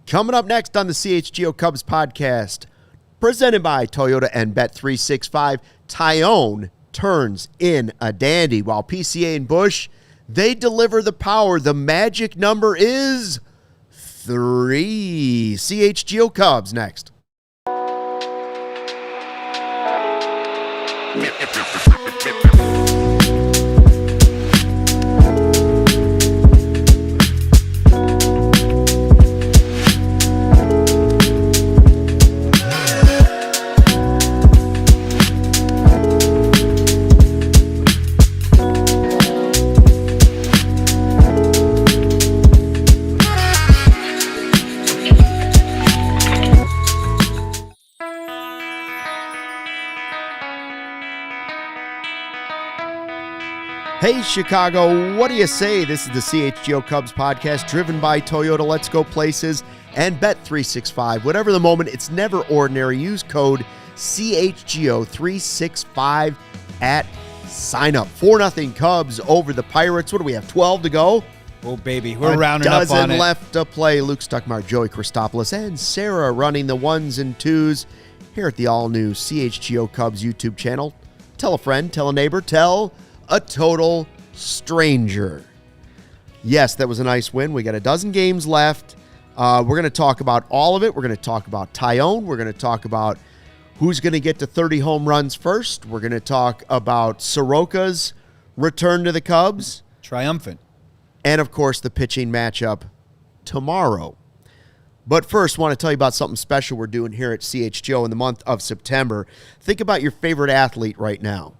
Coming up next on the CHGO Cubs podcast, presented by Toyota and Bet365, Taillon turns in a dandy, while PCA and Busch, they deliver the power. The magic number is 3. CHGO Cubs next. Hey, Chicago, what do you say? This is the CHGO Cubs podcast driven by Toyota. Let's go places and Bet365. Whatever the moment, it's never ordinary. Use code CHGO365 at sign up. 4-0 Cubs over the Pirates. What do we have, 12 to go? Oh, baby, we're rounding up on it. A dozen left to play. Luke Stuckmeyer, Joey Christopoulos, and Sarah running the 1s and 2s here at the all-new CHGO Cubs YouTube channel. Tell a friend, tell a neighbor, tell a total stranger. Yes, that was a nice win. We got a dozen games left. We're going to talk about all of it. We're going to talk about Taillon. We're going to talk about who's going to get to 30 home runs first. We're going to talk about Soroka's return to the Cubs. Triumphant. And, of course, the pitching matchup tomorrow. But first, I want to tell you about something special we're doing here at CHGO in the month of September. Think about your favorite athlete right now.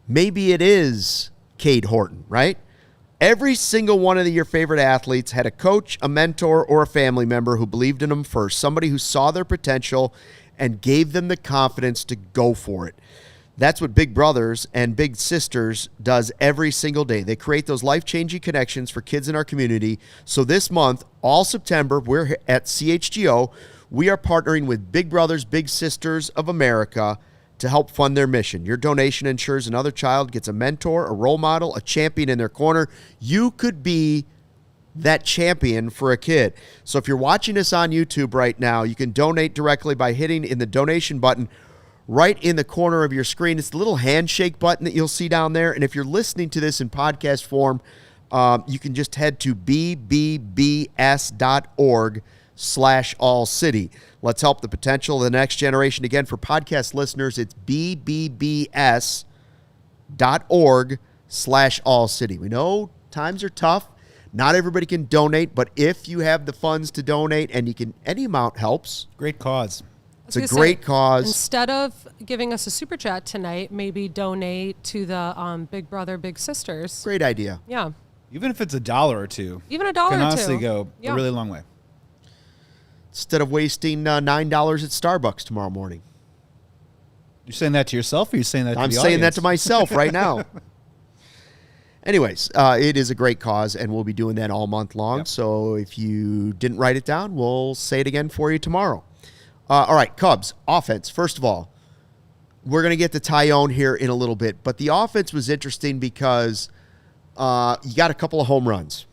Maybe it is Cade Horton, right? Every single one of your favorite athletes had a coach, a mentor, or a family member who believed in them first, somebody who saw their potential and gave them the confidence to go for it. That's what Big Brothers and Big Sisters does every single day. They create those life-changing connections for kids in our community. So this month, all September, we're at CHGO. We are partnering with Big Brothers, Big Sisters of America to help fund their mission. Your donation ensures another child gets a mentor, a role model, a champion in their corner. You could be that champion for a kid. So if you're watching us on YouTube right now, you can donate directly by hitting in the donation button right in the corner of your screen. It's the little handshake button that you'll see down there. And if you're listening to this in podcast form, you can just head to bbbs.org/ALLCITY. Let's help the potential of the next generation. Again, for podcast listeners, it's bbbs.org/ALLCITY. We know times are tough. Not everybody can donate, but if you have the funds to donate, and you can, any amount helps. Great cause. It's a great cause. Instead of giving us a super chat tonight, maybe donate to the Big Brother, Big Sisters. Great idea. Yeah. Even if it's $1 or $2. Even $1 or $2. Can honestly go a really long way. Instead of wasting $9 at Starbucks tomorrow morning. You're saying that to yourself, or you're saying that to the audience? I'm saying that to myself right now. Anyways, it is a great cause, and we'll be doing that all month long. Yep. So if you didn't write it down, we'll say it again for you tomorrow. All right, Cubs, offense. First of all, we're going to get to Taillon here in a little bit, but the offense was interesting because you got a couple of home runs.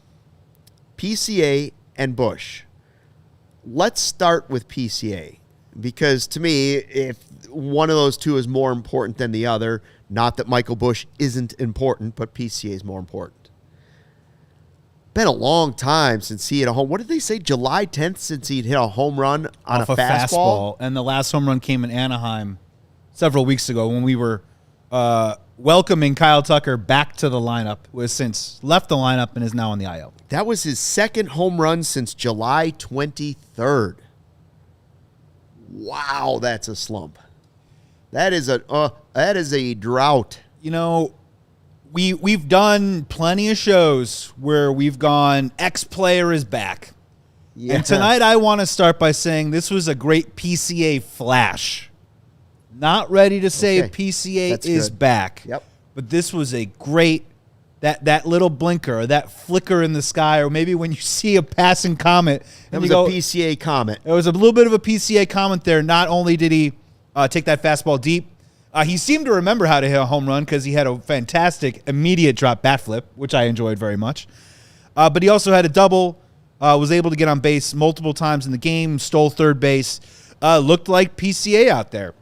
PCA and Busch. Let's start with PCA, because to me, if one of those two is more important than the other, not that Michael Busch isn't important, but PCA is more important. Been a long time since he hit a home. What did they say? July 10th since he'd hit a home run on off a fastball? And the last home run came in Anaheim several weeks ago when we were welcoming Kyle Tucker back to the lineup, who has since left the lineup and is now on the IL. That was his second home run since July 23rd. Wow, that's a slump. That is a drought. You know, we've done plenty of shows where we've gone X player is back. Yeah. And tonight I want to start by saying this was a great PCA flash. Not ready to say PCA is back. Yep. But this was a great that little blinker or that flicker in the sky, or maybe when you see a passing comet. That was a PCA comet. It was a little bit of a PCA comet there. Not only did he take that fastball deep, he seemed to remember how to hit a home run because he had a fantastic immediate drop bat flip, which I enjoyed very much. But he also had a double, was able to get on base multiple times in the game, stole third base. Looked like PCA out there.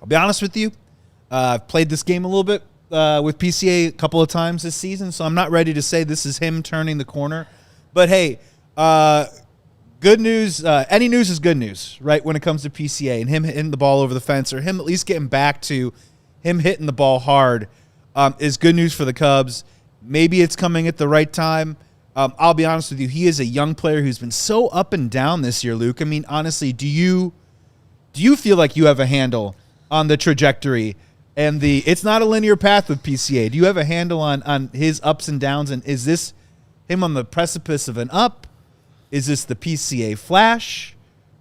I'll be honest with you. I've played this game a little bit with PCA a couple of times this season, so I'm not ready to say this is him turning the corner. But, hey, good news. Any news is good news, right, when it comes to PCA and him hitting the ball over the fence or him at least getting back to him hitting the ball hard is good news for the Cubs. Maybe it's coming at the right time. I'll be honest with you. He is a young player who's been so up and down this year, Luke. I mean, honestly, do you feel like you have a handle on the trajectory and it's not a linear path with PCA? Do you have a handle on his ups and downs? And is this him on the precipice of an up? Is this the PCA flash?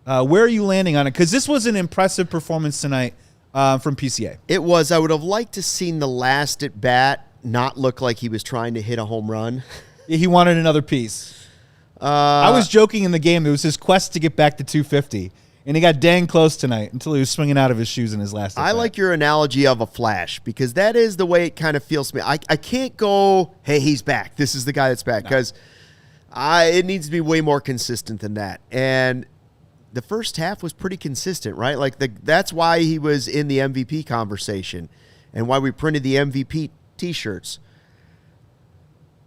Where are you landing on it? Because this was an impressive performance tonight from PCA. It was. I would have liked to seen the last at bat not look like he was trying to hit a home run. He wanted another piece. I was joking in the game. It was his quest to get back to 250, and he got dang close tonight until he was swinging out of his shoes in his last at-bat. I like your analogy of a flash because that is the way it kind of feels to me. I can't go, hey, he's back. This is the guy that's back because it needs to be way more consistent than that. And the first half was pretty consistent, right? Like that's why he was in the MVP conversation and why we printed the MVP T-shirts.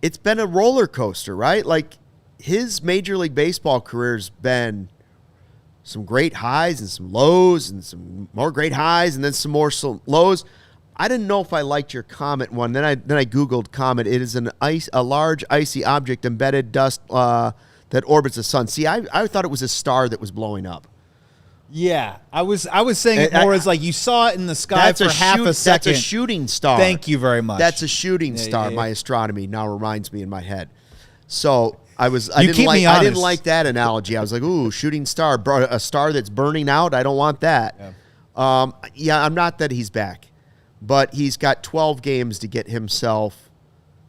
It's been a roller coaster, right? Like his Major League Baseball career's been some great highs and some lows and some more great highs and then some more lows. I didn't know if I liked your comet one. Then I Googled comet. It is a large icy object embedded dust that orbits the sun. See, I thought it was a star that was blowing up. Yeah, I was saying it more as like you saw it in the sky for half a second. That's a shooting star. Thank you very much. That's a shooting star. Yeah. My astronomy now reminds me in my head. So I didn't like that analogy. I was like, ooh, shooting star, a star that's burning out. I don't want that. Yeah, I'm not that he's back, but he's got 12 games to get himself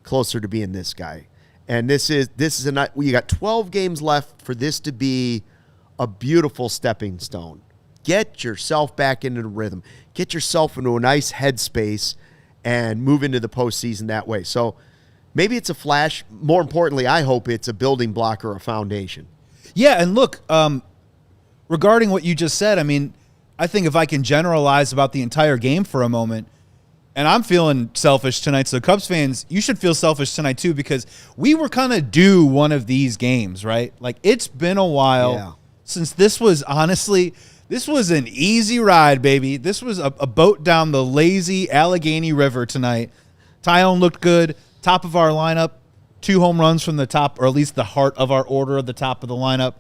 closer to being this guy. And this is you got 12 games left for this to be a beautiful stepping stone. Get yourself back into the rhythm. Get yourself into a nice headspace and move into the postseason that way. So maybe it's a flash. More importantly, I hope it's a building block or a foundation. Yeah, and look, regarding what you just said, I mean, I think if I can generalize about the entire game for a moment, and I'm feeling selfish tonight, so Cubs fans, you should feel selfish tonight too because we were kind of due one of these games, right? Like, it's been a while since this was an easy ride, baby. This was a boat down the lazy Allegheny River tonight. Taillon looked good. Top of our lineup. 2 home runs from the top, or at least the heart of our order at the top of the lineup.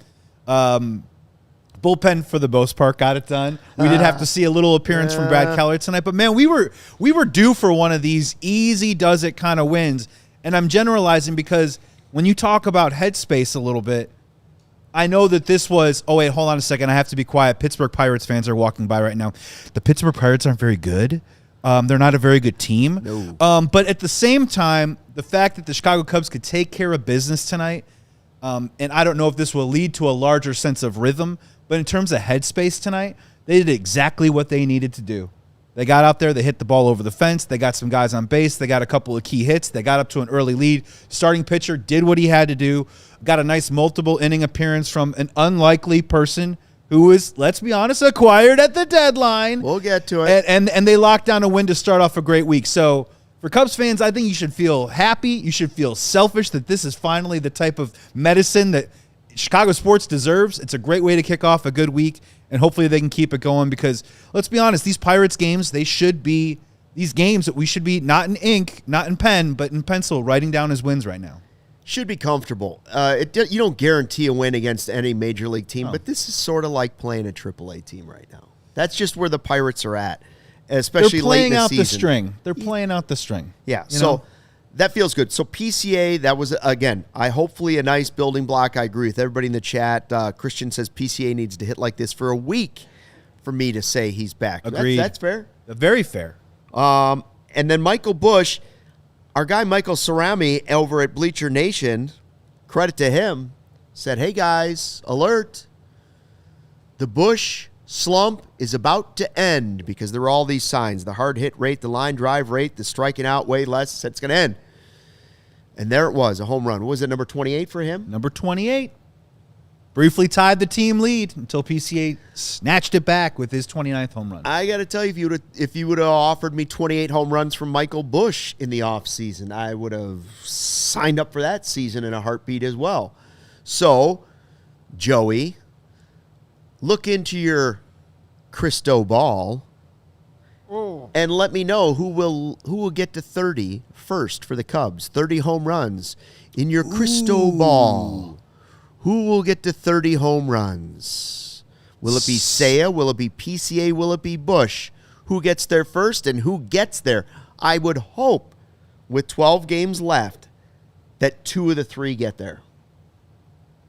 Bullpen, for the most part, got it done. We did have to see a little appearance from Brad Keller tonight. But, man, we were due for one of these easy does-it kind of wins. And I'm generalizing because when you talk about headspace a little bit, I know that this was, oh, wait, hold on a second. I have to be quiet. Pittsburgh Pirates fans are walking by right now. The Pittsburgh Pirates aren't very good. They're not a very good team. No. But at the same time, the fact that the Chicago Cubs could take care of business tonight, and I don't know if this will lead to a larger sense of rhythm, but in terms of headspace tonight, they did exactly what they needed to do. They got out there. They hit the ball over the fence. They got some guys on base. They got a couple of key hits. They got up to an early lead. Starting pitcher did what he had to do. Got a nice multiple inning appearance from an unlikely person who was, let's be honest, acquired at the deadline. We'll get to it. And they locked down a win to start off a great week. So for Cubs fans, I think you should feel happy. You should feel selfish that this is finally the type of medicine that Chicago sports deserves. It's a great way to kick off a good week, and hopefully they can keep it going because, let's be honest, these Pirates games, they should be these games that we should be not in ink, not in pen, but in pencil, writing down as wins right now. Should be comfortable. You don't guarantee a win against any major league team, but this is sort of like playing a AAA team right now. That's just where the Pirates are at, especially late in the season. They're playing out the string. They're playing out the string. Yeah, so that feels good. So PCA, that was, again, hopefully a nice building block. I agree with everybody in the chat. Christian says PCA needs to hit like this for a week for me to say he's back. Agreed. That's fair. Very fair. And then Michael Busch, our guy Michael Cerami over at Bleacher Nation, credit to him, said, hey guys, alert. The Busch slump is about to end because there are all these signs. The hard hit rate, the line drive rate, the striking out way less. It's going to end. And there it was, a home run. What was it, number 28 for him? Number 28. briefly tied the team lead until PCA snatched it back with his 29th home run. I got to tell you, if you would have offered me 28 home runs from Michael Busch in the offseason, I would have signed up for that season in a heartbeat as well. So, Joey, look into your crystal ball and let me know who will get to 30 first for the Cubs. 30 home runs in your crystal ball. Who will get to 30 home runs? Will it be Seiya? Will it be PCA? Will it be Busch? Who gets there first and who gets there? I would hope, with 12 games left, that 2 of the 3 get there.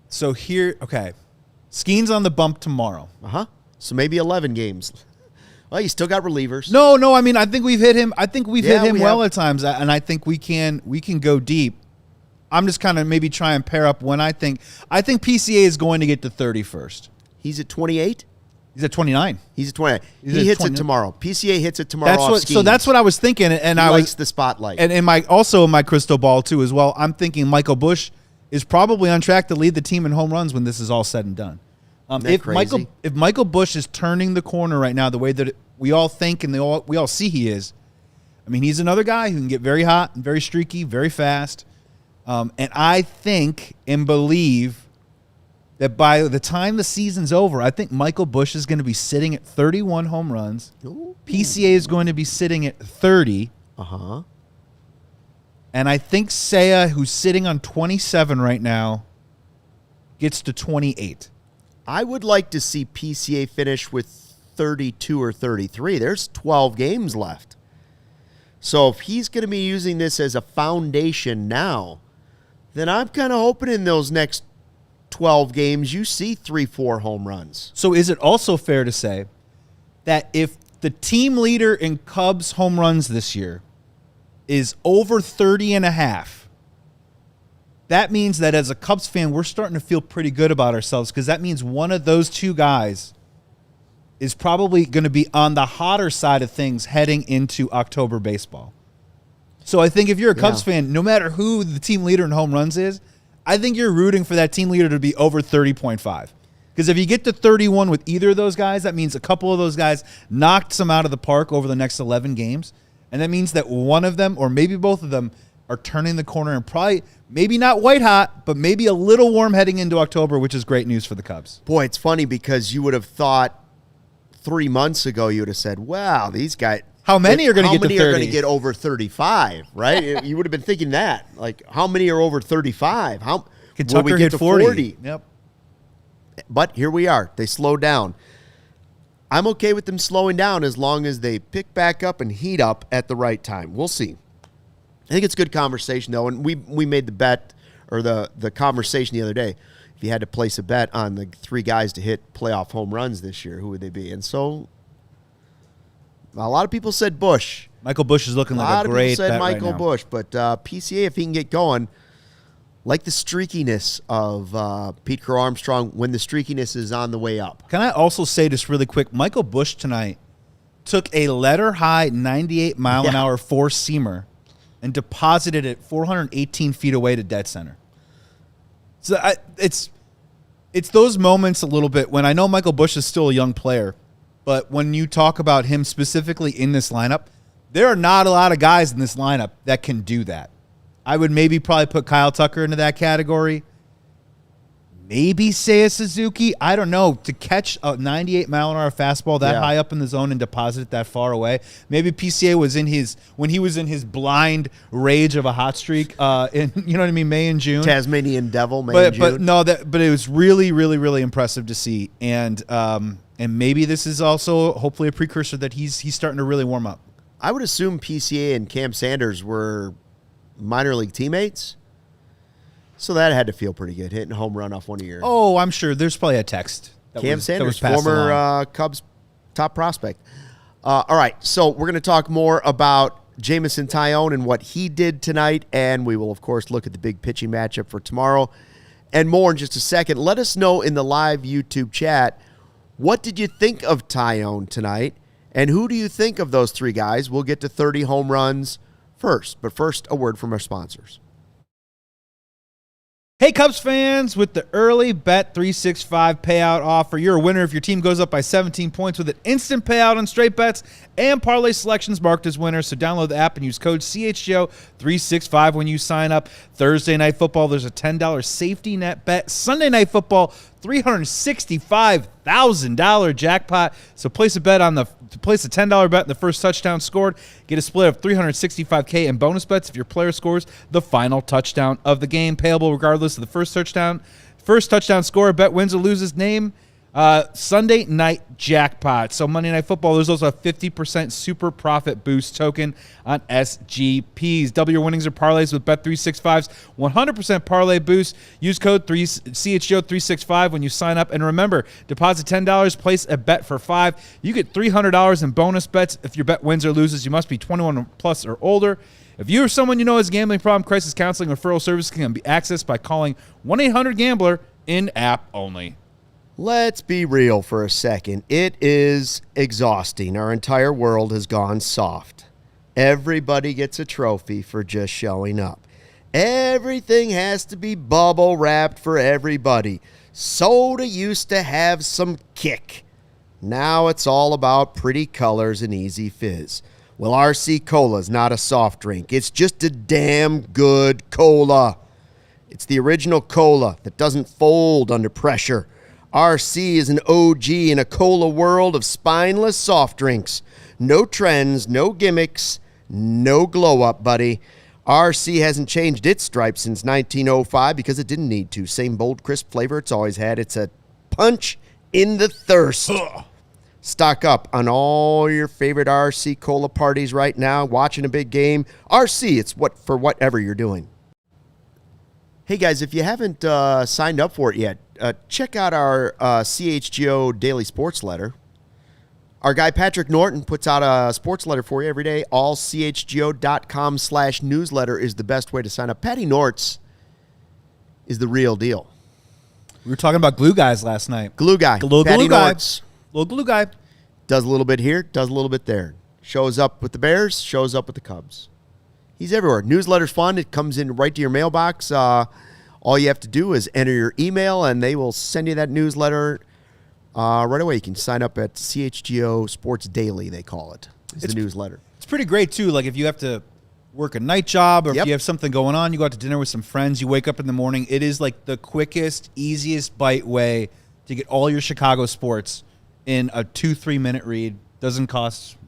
So here, okay. Skenes on the bump tomorrow. So maybe 11 games. Well, you still got relievers. No. I mean, I think we've hit him. I think we've hit him well at times, and I think we can go deep. I'm just kind of maybe try and pair up when I think PCA is going to get to 30 first. He's at 28? He's at 29. He's at 29. He hits it tomorrow. PCA hits it tomorrow So that's what I was thinking. And he I likes the spotlight. And in my crystal ball too as well, I'm thinking Michael Busch is probably on track to lead the team in home runs when this is all said and done. If Michael Busch is turning the corner right now the way that we all think and we all see he is, I mean, he's another guy who can get very hot and very streaky, very fast. And I think and believe that by the time the season's over, I think Michael Busch is going to be sitting at 31 home runs. Ooh. PCA is going to be sitting at 30. And I think Seiya, who's sitting on 27 right now, gets to 28. I would like to see PCA finish with 32 or 33. There's 12 games left. So if he's going to be using this as a foundation now, then I'm kind of hoping in those next 12 games you see 3-4 home runs. So is it also fair to say that if the team leader in Cubs home runs this year is over 30 and a half, that means that as a Cubs fan, we're starting to feel pretty good about ourselves because that means one of those two guys is probably going to be on the hotter side of things heading into October baseball. So I think if you're a Cubs fan, no matter who the team leader in home runs is, I think you're rooting for that team leader to be over 30.5. Because if you get to 31 with either of those guys, that means a couple of those guys knocked some out of the park over the next 11 games. And that means that one of them or maybe both of them are turning the corner and probably maybe not white hot, but maybe a little warm heading into October, which is great news for the Cubs. Boy, it's funny because you would have thought 3 months ago you would have said, wow, these guys... How many are going to get to 30? How many are going to get over 35, right? You would have been thinking that. Like, how many are over 35? How Can Tucker hit 40? Yep. But here we are. They slowed down. I'm okay with them slowing down as long as they pick back up and heat up at the right time. We'll see. I think it's a good conversation, though, and we made the bet or the conversation the other day. If you had to place a bet on the 3 guys to hit playoff home runs this year, who would they be? And so a lot of people said Busch. Michael Busch is looking like a great bet right now. A lot of people said Michael Busch, but PCA, if he can get going, like the streakiness of Pete Crow-Armstrong when the streakiness is on the way up. Can I also say just really quick, Michael Busch tonight took a letter-high 98-mile-an-hour four-seamer and deposited it 418 feet away to dead center. So it's those moments a little bit when I know Michael Busch is still a young player, but when you talk about him specifically in this lineup, there are not a lot of guys in this lineup that can do that. I would maybe probably put Kyle Tucker into that category. Maybe Seiya Suzuki. I don't know. To catch a 98-mile-an-hour fastball that high up in the zone and deposit it that far away. Maybe PCA was when he was in his blind rage of a hot streak in May and June. Tasmanian Devil, May and June. But it was really, really, really impressive to see. And maybe this is also hopefully a precursor that he's starting to really warm up. I would assume PCA and Cam Sanders were minor league teammates. So that had to feel pretty good, hitting a home run off one of your... Oh, I'm sure. There's probably a text. Cam Sanders, former Cubs top prospect. All right, so we're going to talk more about Jameson Taillon and what he did tonight, and we will, of course, look at the big pitching matchup for tomorrow and more in just a second. Let us know in the live YouTube chat, what did you think of Taillon tonight, and who do you think of those 3 guys? We'll get to 30 home runs first, but first, a word from our sponsors. Hey, Cubs fans, with the early Bet 365 payout offer, you're a winner if your team goes up by 17 points with an instant payout on straight bets and parlay selections marked as winners. So download the app and use code CHGO365 when you sign up. Thursday Night Football, there's a $10 safety net bet. Sunday Night Football, $365,000 jackpot. So place a $10 bet on the first touchdown scored. Get a split of $365K in bonus bets if your player scores the final touchdown of the game. Payable regardless of the first touchdown. First touchdown scorer, bet wins or loses, name Sunday Night Jackpot. So Monday Night Football, there's also a 50% super profit boost token on SGPs. Double your winnings or parlays with Bet365's 100% parlay boost. Use code CHGO365 when you sign up. And remember, deposit $10, place a bet for $5. You get $300 in bonus bets if your bet wins or loses. You must be 21 plus or older. If you or someone you know has a gambling problem, crisis counseling or referral service can be accessed by calling 1-800-GAMBLER in-app only. Let's be real for a second. It is exhausting. Our entire world has gone soft. Everybody gets a trophy for just showing up. Everything has to be bubble wrapped for everybody. Soda used to have some kick. Now it's all about pretty colors and easy fizz. Well, RC Cola's not a soft drink. It's just a damn good cola. It's the original cola that doesn't fold under pressure. RC is an OG in a cola world of spineless soft drinks. No trends, no gimmicks, no glow-up, buddy. RC hasn't changed its stripes since 1905 because it didn't need to. Same bold, crisp flavor it's always had. It's a punch in the thirst. Stock up on all your favorite RC Cola parties right now. Watching a big game. RC, it's for whatever you're doing. Hey, guys, if you haven't signed up for it yet, check out our CHGO Daily Sports Letter. Our guy Patrick Norton puts out a sports letter for you every day. allchgo.com/newsletter is the best way to sign up. Patty Nortz is the real deal. We were talking about glue guys last night. Glue guy. Patty Nortz. Little glue guy. Does a little bit here, does a little bit there. Shows up with the Bears, shows up with the Cubs. He's everywhere. Newsletter's fun. It comes in right to your mailbox. All you have to do is enter your email, and they will send you that newsletter right away. You can sign up at CHGO Sports Daily, they call it. It's the newsletter. It's pretty great, too. Like, if you have to work a night job or if you have something going on, you go out to dinner with some friends, you wake up in the morning. It is, like, the quickest, easiest bite way to get all your Chicago sports in a 2-3 minute read. Doesn't cost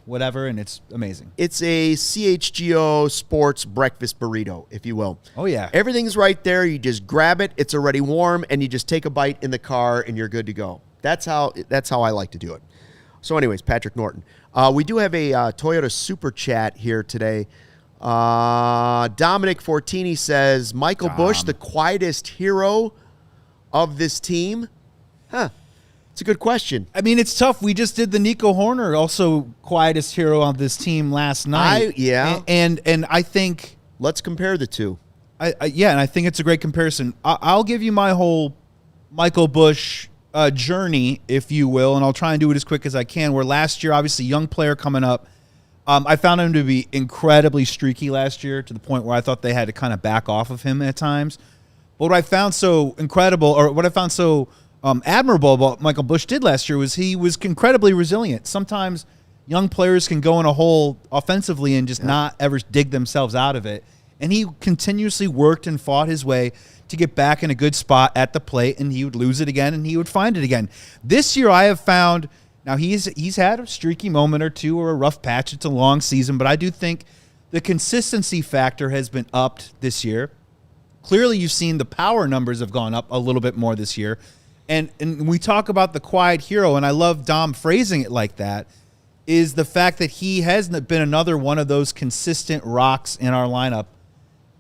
whatever, and it's amazing. It's a CHGO Sports breakfast burrito, if you will. Oh, yeah. Everything's right there. You just grab it. It's already warm, and you just take a bite in the car, and you're good to go. That's how I like to do it. So anyways, Patrick Norton. We do have a Toyota Super Chat here today. Dominic Fortini says, Michael Busch, the quietest hero of this team? Huh. It's a good question. I mean, it's tough. We just did the Nico Horner, also quietest hero on this team last night. And I think... Let's compare the two. And I think it's a great comparison. I'll give you my whole Michael Busch journey, if you will, and I'll try and do it as quick as I can, where last year, obviously, young player coming up, I found him to be incredibly streaky last year to the point where I thought they had to kind of back off of him at times. But what I found so incredible, or what I found so... admirable about Michael Busch did last year was he was incredibly resilient. Sometimes young players can go in a hole offensively and just not ever dig themselves out of it. And he continuously worked and fought his way to get back in a good spot at the plate, and he would lose it again, and he would find it again. This year I have found, now he's had a streaky moment or two or a rough patch. It's a long season, but I do think the consistency factor has been upped this year. Clearly you've seen the power numbers have gone up a little bit more this year. And we talk about the quiet hero, and I love Dom phrasing it like that, is the fact that he hasn't been another one of those consistent rocks in our lineup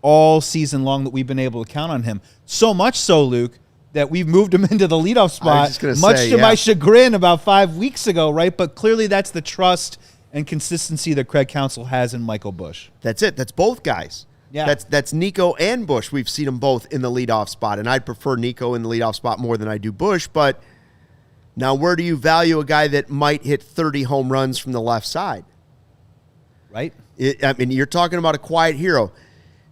all season long that we've been able to count on him. So much so, Luke, that we've moved him into the leadoff spot, much to my chagrin about 5 weeks ago, right? But clearly that's the trust and consistency that Craig Counsell has in Michael Busch. That's it. That's both guys. Yeah. That's Nico and Busch. We've seen them both in the leadoff spot, and I'd prefer Nico in the leadoff spot more than I do Busch. But now where do you value a guy that might hit 30 home runs from the left side? Right. I mean, you're talking about a quiet hero.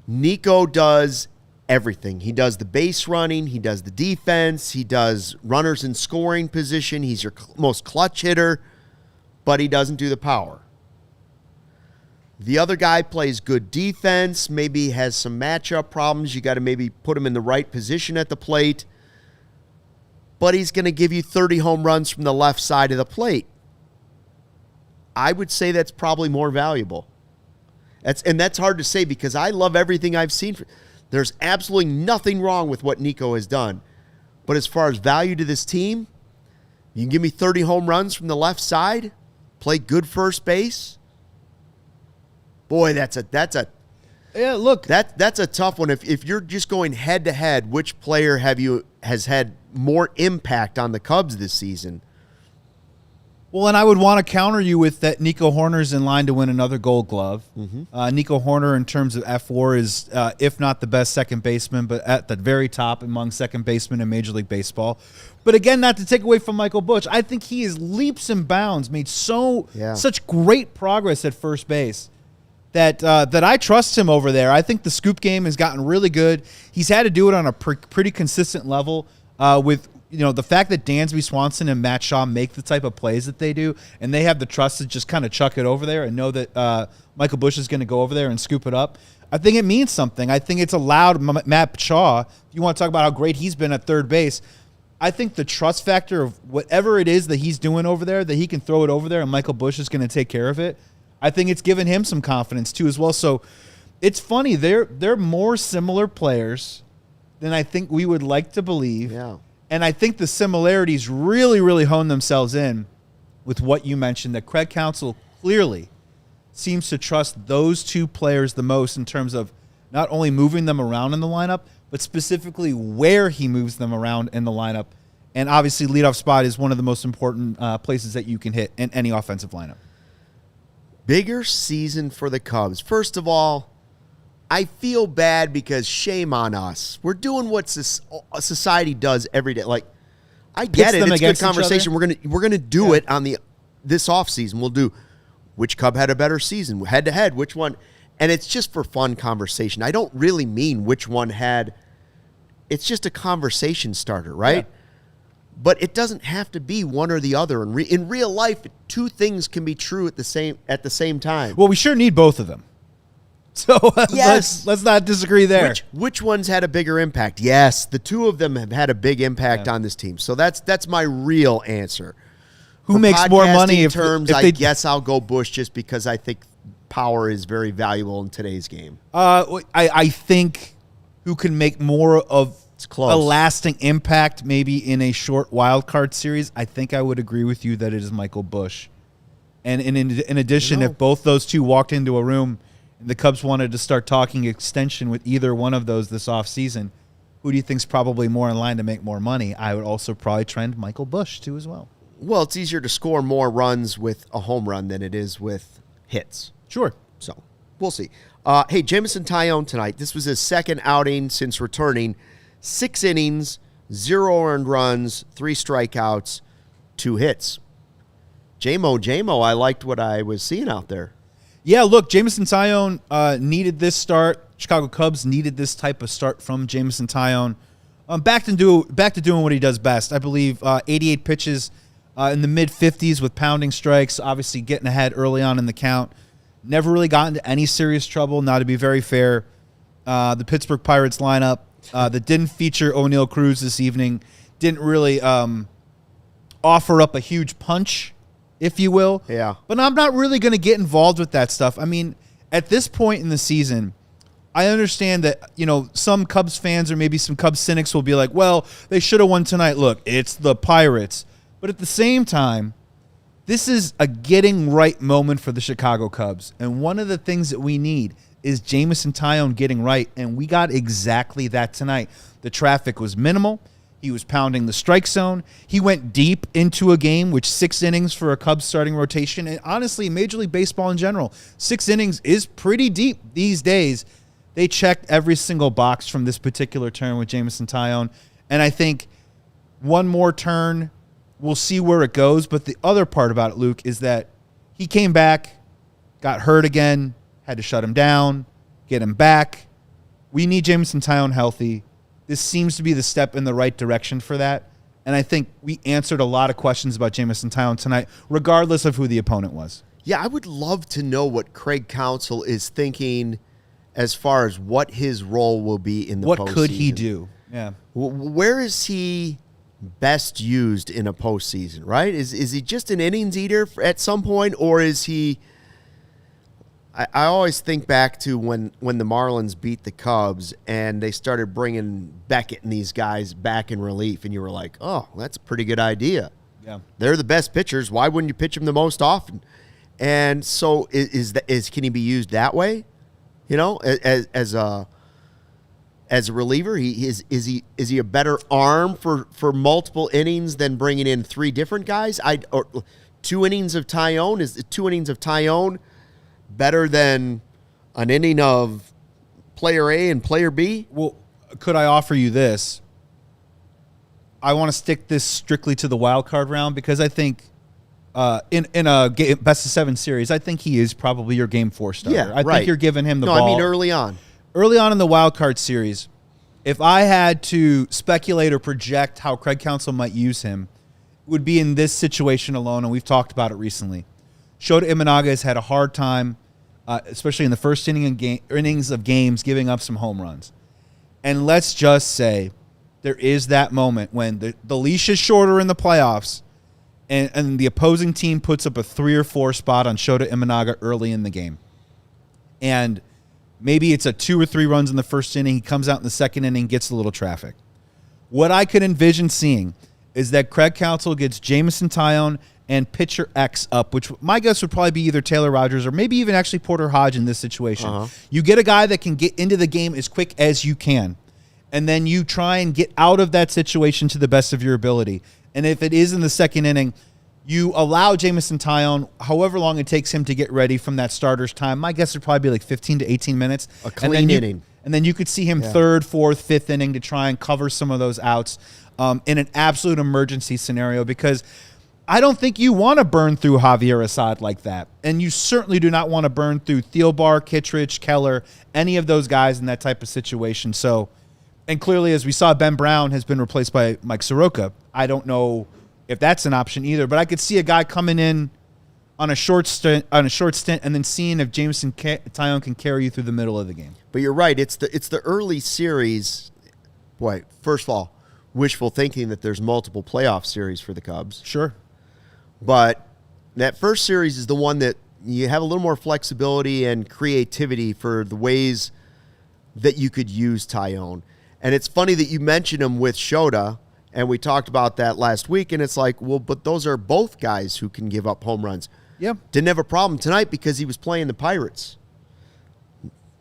Nico does everything. He does the base running. He does the defense. He does runners in scoring position. He's your most clutch hitter, but he doesn't do the power. The other guy plays good defense, maybe has some matchup problems. You got to maybe put him in the right position at the plate, but he's going to give you 30 home runs from the left side of the plate. I would say that's probably more valuable. That's hard to say because I love everything I've seen. There's absolutely nothing wrong with what Nico has done. But as far as value to this team, you can give me 30 home runs from the left side, play good first base. Boy, that's a tough one. If you're just going head to head, which player has had more impact on the Cubs this season? Well, and I would want to counter you with that Nico Hoerner's in line to win another Gold Glove. Mm-hmm. Nico Hoerner, in terms of F4, is if not the best second baseman, but at the very top among second basemen in Major League Baseball. But again, not to take away from Michael Busch, I think he is leaps and bounds, made such great progress at first base. That I trust him over there. I think the scoop game has gotten really good. He's had to do it on a pretty consistent level with the fact that Dansby Swanson and Matt Shaw make the type of plays that they do, and they have the trust to just kind of chuck it over there and know that Michael Busch is going to go over there and scoop it up. I think it means something. I think it's allowed Matt Shaw, if you want to talk about how great he's been at third base, I think the trust factor of whatever it is that he's doing over there, that he can throw it over there and Michael Busch is going to take care of it, I think it's given him some confidence too as well. So it's funny. They're more similar players than I think we would like to believe. Yeah. And I think the similarities really, really hone themselves in with what you mentioned, that Craig Counsell clearly seems to trust those two players the most in terms of not only moving them around in the lineup, but specifically where he moves them around in the lineup. And obviously leadoff spot is one of the most important places that you can hit in any offensive lineup. Bigger season for the Cubs. First of all, I feel bad because shame on us. We're doing what society does every day. Like, I get it. It's a good conversation. We're gonna do it on this offseason. We'll do which Cub had a better season, head to head, which one, and it's just for fun conversation. I don't really mean which one had. It's just a conversation starter, right? Yeah. But it doesn't have to be one or the other. In real life, two things can be true at the same time. Well, we sure need both of them. So yes. let's not disagree there. Which one's had a bigger impact? Yes, the two of them have had a big impact on this team. So that's my real answer. Who makes more money? I guess I'll go Busch just because I think power is very valuable in today's game. I think who can make more of a lasting impact maybe in a short wild card series, I think I would agree with you that it is Michael Busch. And in addition, if both those two walked into a room and the Cubs wanted to start talking extension with either one of those this offseason, who do you think's probably more in line to make more money? I would also probably trend Michael Busch too as well. Well, it's easier to score more runs with a home run than it is with hits. Sure. So we'll see. Hey, Jameson Taillon tonight. This was his second outing since returning. 6 innings, 0 earned runs, 3 strikeouts, 2 hits. JMO, I liked what I was seeing out there. Yeah, look, Jameson Taillon needed this start. Chicago Cubs needed this type of start from Jameson Taillon. Back to doing what he does best. I believe 88 pitches in the mid-50s with pounding strikes, obviously getting ahead early on in the count. Never really got into any serious trouble. Now, to be very fair, the Pittsburgh Pirates lineup that didn't feature O'Neal Cruz this evening didn't really offer up a huge punch, if you will. Yeah. But I'm not really going to get involved with that stuff. I mean, at this point in the season, I understand that, some Cubs fans or maybe some Cubs cynics will be like, well, they should have won tonight. Look, it's the Pirates. But at the same time, this is a getting right moment for the Chicago Cubs. And one of the things that we need is Jameson Taillon getting right, and we got exactly that tonight. The traffic was minimal. He was pounding the strike zone. He went deep into a game, which 6 innings for a Cubs starting rotation. And honestly, Major League Baseball in general, 6 innings is pretty deep these days. They checked every single box from this particular turn with Jameson Taillon. And I think one more turn, we'll see where it goes. But the other part about it, Luke, is that he came back, got hurt again, had to shut him down, get him back. We need Jameson Taillon healthy. This seems to be the step in the right direction for that. And I think we answered a lot of questions about Jameson Taillon tonight, regardless of who the opponent was. Yeah, I would love to know what Craig Counsell is thinking as far as what his role will be in the postseason. What could he do? Yeah. Where is he best used in a postseason, right? Is he just an innings eater at some point, or is he... I always think back to when the Marlins beat the Cubs and they started bringing Beckett and these guys back in relief, and you were like, oh, that's a pretty good idea. Yeah. They're the best pitchers. Why wouldn't you pitch them the most often? And so can he be used that way? You know, as a reliever, is he a better arm for multiple innings than bringing in three different guys? Or 2 innings of Taillon, is 2 innings of Taillon better than an inning of player A and player B? Well, could I offer you this? I want to stick this strictly to the wild card round because I think in a best of 7 series, I think he is probably your game 4 starter. Yeah, I think you're giving him the ball. No, I mean early on. Early on in the wild card series, if I had to speculate or project how Craig Counsell might use him, it would be in this situation alone, and we've talked about it recently. Shota Imanaga has had a hard time, especially in the first innings of games, giving up some home runs. And let's just say there is that moment when the leash is shorter in the playoffs and the opposing team puts up a 3 or 4 spot on Shota Imanaga early in the game. And maybe it's a 2 or 3 runs in the first inning. He comes out in the second inning, gets a little traffic. What I could envision seeing is that Craig Counsell gets Jameson Taillon and pitcher X up, which my guess would probably be either Taylor Rogers or maybe even actually Porter Hodge in this situation. Uh-huh. You get a guy that can get into the game as quick as you can, and then you try and get out of that situation to the best of your ability. And if it is in the second inning, you allow Jameson Taillon however long it takes him to get ready from that starter's time. My guess would probably be like 15 to 18 minutes. A clean inning. And then you could see him 3rd, 4th, 5th inning to try and cover some of those outs in an absolute emergency scenario, because I don't think you want to burn through Javier Assad like that. And you certainly do not want to burn through Thielbar, Kittredge, Keller, any of those guys in that type of situation. So, and clearly, as we saw, Ben Brown has been replaced by Mike Soroka. I don't know if that's an option either, but I could see a guy coming in on a short stint and then seeing if Jameson Taillon can carry you through the middle of the game. But you're right. It's the early series. Boy, first of all, wishful thinking that there's multiple playoff series for the Cubs. Sure. But that first series is the one that you have a little more flexibility and creativity for the ways that you could use Taillon. And it's funny that you mentioned him with Shota, and we talked about that last week, and it's like, well, but those are both guys who can give up home runs. Yep. Didn't have a problem tonight because he was playing the Pirates.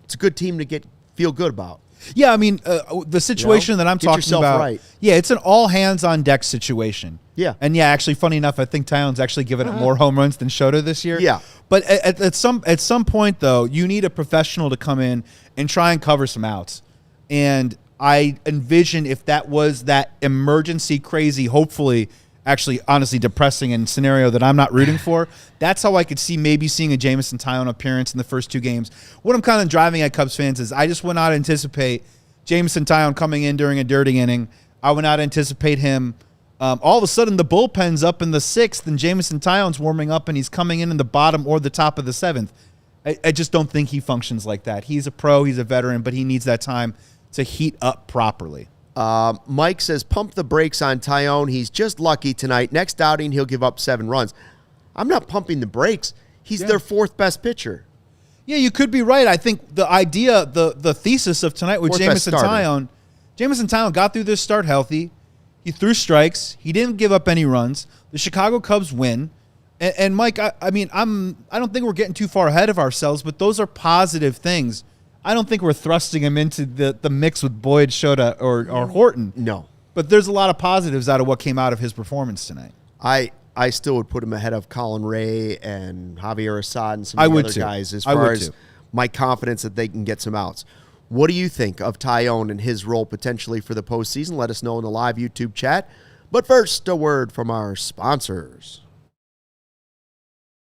It's a good team to feel good about. Yeah, I mean, the situation that I'm talking about, right. Yeah, it's an all-hands-on-deck situation. Yeah. And, yeah, actually, funny enough, I think Taillon's actually given it more home runs than Shota this year. Yeah. But at some point, though, you need a professional to come in and try and cover some outs. And I envision if that was that emergency, crazy, hopefully, actually, honestly, depressing and scenario that I'm not rooting for, that's how I could see maybe seeing a Jameson Taillon appearance in the first 2 games. What I'm kind of driving at Cubs fans is I just would not anticipate Jameson Taillon coming in during a dirty inning. I would not anticipate him. All of a sudden, the bullpen's up in the 6th, and Jameson Taillon's warming up, and he's coming in the bottom or the top of the 7th. I just don't think he functions like that. He's a pro, he's a veteran, but he needs that time to heat up properly. Mike says, pump the brakes on Taillon. He's just lucky tonight. Next outing, he'll give up 7 runs. I'm not pumping the brakes. He's their 4th best pitcher. Yeah, you could be right. I think the idea, the thesis of tonight with Jameson Taillon got through this start healthy. He threw strikes. He didn't give up any runs. The Chicago Cubs win. And Mike, I don't think we're getting too far ahead of ourselves, but those are positive things. I don't think we're thrusting him into the mix with Boyd, Shota, or Horton. No. But there's a lot of positives out of what came out of his performance tonight. I still would put him ahead of Colin Ray and Javier Assad and some of the other guys as far as my confidence that they can get some outs. What do you think of Taillon and his role potentially for the postseason? Let us know in the live YouTube chat. But first, a word from our sponsors.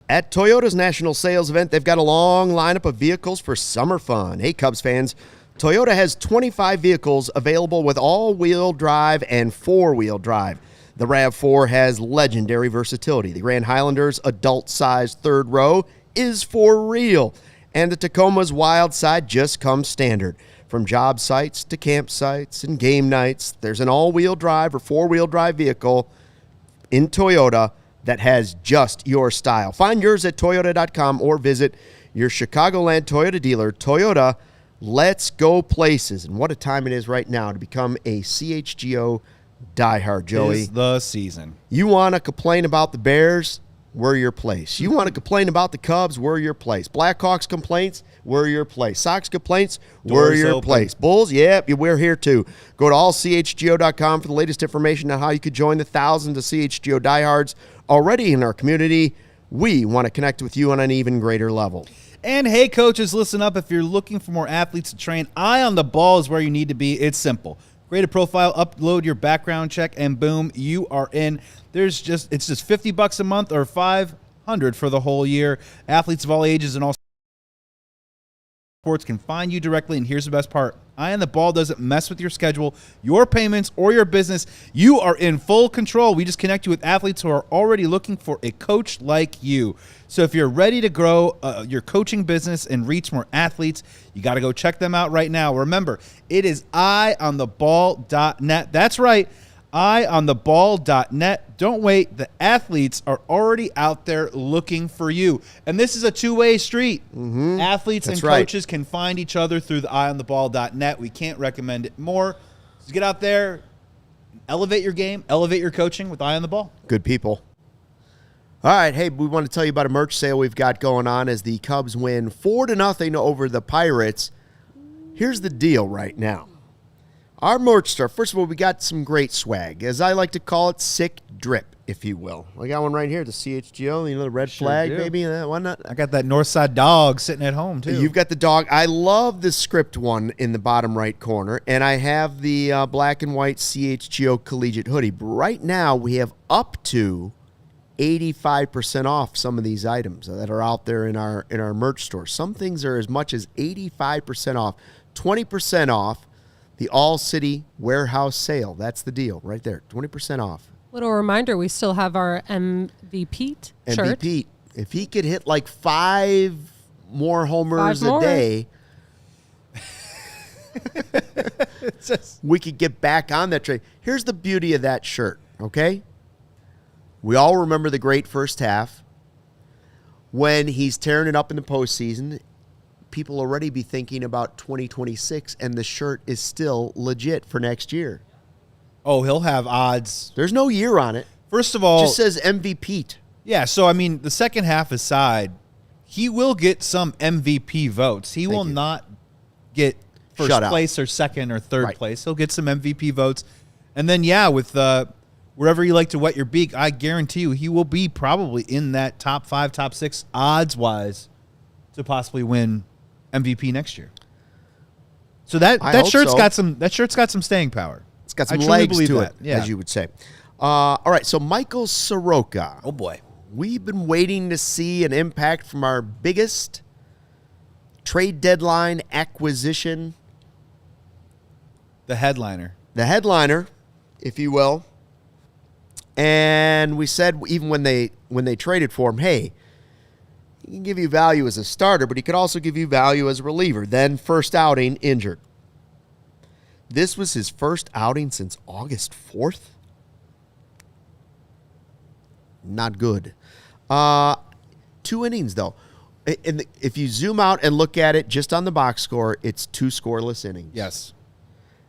At Toyota's National Sales Event, they've got a long lineup of vehicles for summer fun. Hey, Cubs fans, Toyota has 25 vehicles available with all-wheel drive and four-wheel drive. The RAV4 has legendary versatility. The Grand Highlander's adult-sized third row is for real. And the Tacoma's wild side just comes standard. From job sites to campsites and game nights, there's an all-wheel drive or four-wheel drive vehicle in Toyota that has just your style. Find yours at Toyota.com or visit your Chicagoland Toyota dealer. Toyota, let's go places. And what a time it is right now to become a CHGO diehard, Joey. It's the season. You want to complain about the Bears? We're your place. You want to complain about the Cubs? We're your place. Blackhawks complaints? We're your place. Sox complaints? We're Doors your open. place. Bulls? Yep, we're here too. Go to allchgo.com for the latest information on how you could join the thousands of CHGO diehards already in our community. We want to connect with you on an even greater level. And hey, coaches, listen up. If you're looking for more athletes to train, Eye on the Ball is where you need to be. It's simple. Create a profile, upload your background check, and boom, you are in. It's just $50 a month or $500 for the whole year. Athletes of all ages and all sports can find you directly, and here's the best part. Eye on the Ball doesn't mess with your schedule, your payments, or your business. You are in full control. We just connect you with athletes who are already looking for a coach like you. So if you're ready to grow your coaching business and reach more athletes, you got to go check them out right now. Remember, it is eyeontheball.net. That's right, eyeontheball.net. Don't wait. The athletes are already out there looking for you. And this is a two-way street. Athletes That's and right. coaches can find each other through the eyeontheball.net. We can't recommend it more. So get out there, elevate your game, elevate your coaching with Eye on the Ball. Good people. All right, hey, we want to tell you about a merch sale we've got going on as the Cubs win 4-0 over the Pirates. Here's the deal right now. Our merch store, first of all, we got some great swag. As I like to call it, sick drip, if you will. I got one right here, the CHGO, the red flag, do. maybe. Why not? I got that Northside dog sitting at home, too. You've got the dog. I love the script one in the bottom right corner, and I have the black and white CHGO collegiate hoodie. But right now, we have up to 85% off some of these items that are out there in our merch store. Some things are as much as 85% off, 20% off the ALLCITY warehouse sale. That's the deal right there, 20% off. Little reminder, we still have our MVP shirt. MVP, if he could hit like 5 more homers Five more. a day, we could get back on that train. Here's the beauty of that shirt, okay? We all remember the great first half. When he's tearing it up in the postseason, people already be thinking about 2026, and the shirt is still legit for next year. Oh, he'll have odds. There's no year on it. First of It all, just says MVP. yeah, so, I mean, the second half aside, he will get some MVP votes. He will you. not get first Shut out. place or second or third Right. place. He'll get some MVP votes. And then, yeah, with wherever you like to wet your beak, I guarantee you he will be probably in that top 5, top 6 odds-wise to possibly win MVP next year. So that hope shirt's so. got some staying power. It's got I some truly legs believe to that. it, Yeah. as you would say. All right, so Michael Soroka. Oh boy. We've been waiting to see an impact from our biggest trade deadline acquisition, The headliner. the headliner, if you will. And we said even when they traded for him, hey, he can give you value as a starter, but he could also give you value as a reliever. Then first outing, injured. This was his first outing since August 4th. Not good. 2 innings, though. And if you zoom out and look at it just on the box score, it's 2 scoreless innings. Yes.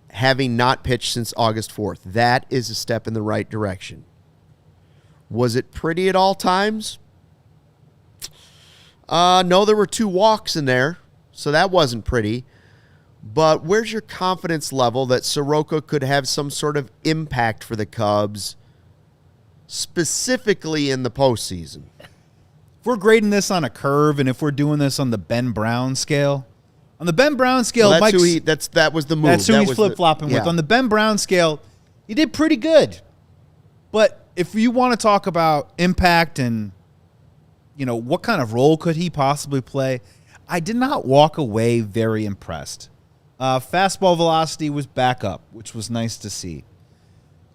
Having not pitched since August 4th. That is a step in the right direction. Was it pretty at all times? No, there were 2 walks in there, so that wasn't pretty. But where's your confidence level that Soroka could have some sort of impact for the Cubs, specifically in the postseason? If we're grading this on a curve, and if we're doing this on the Ben Brown scale, on the Ben Brown scale, Well, Mike's, that was the move. that's who That he's was the- flip-flopping with. yeah. On the Ben Brown scale, he did pretty good. But if you want to talk about impact and, what kind of role could he possibly play, I did not walk away very impressed. Fastball velocity was back up, which was nice to see.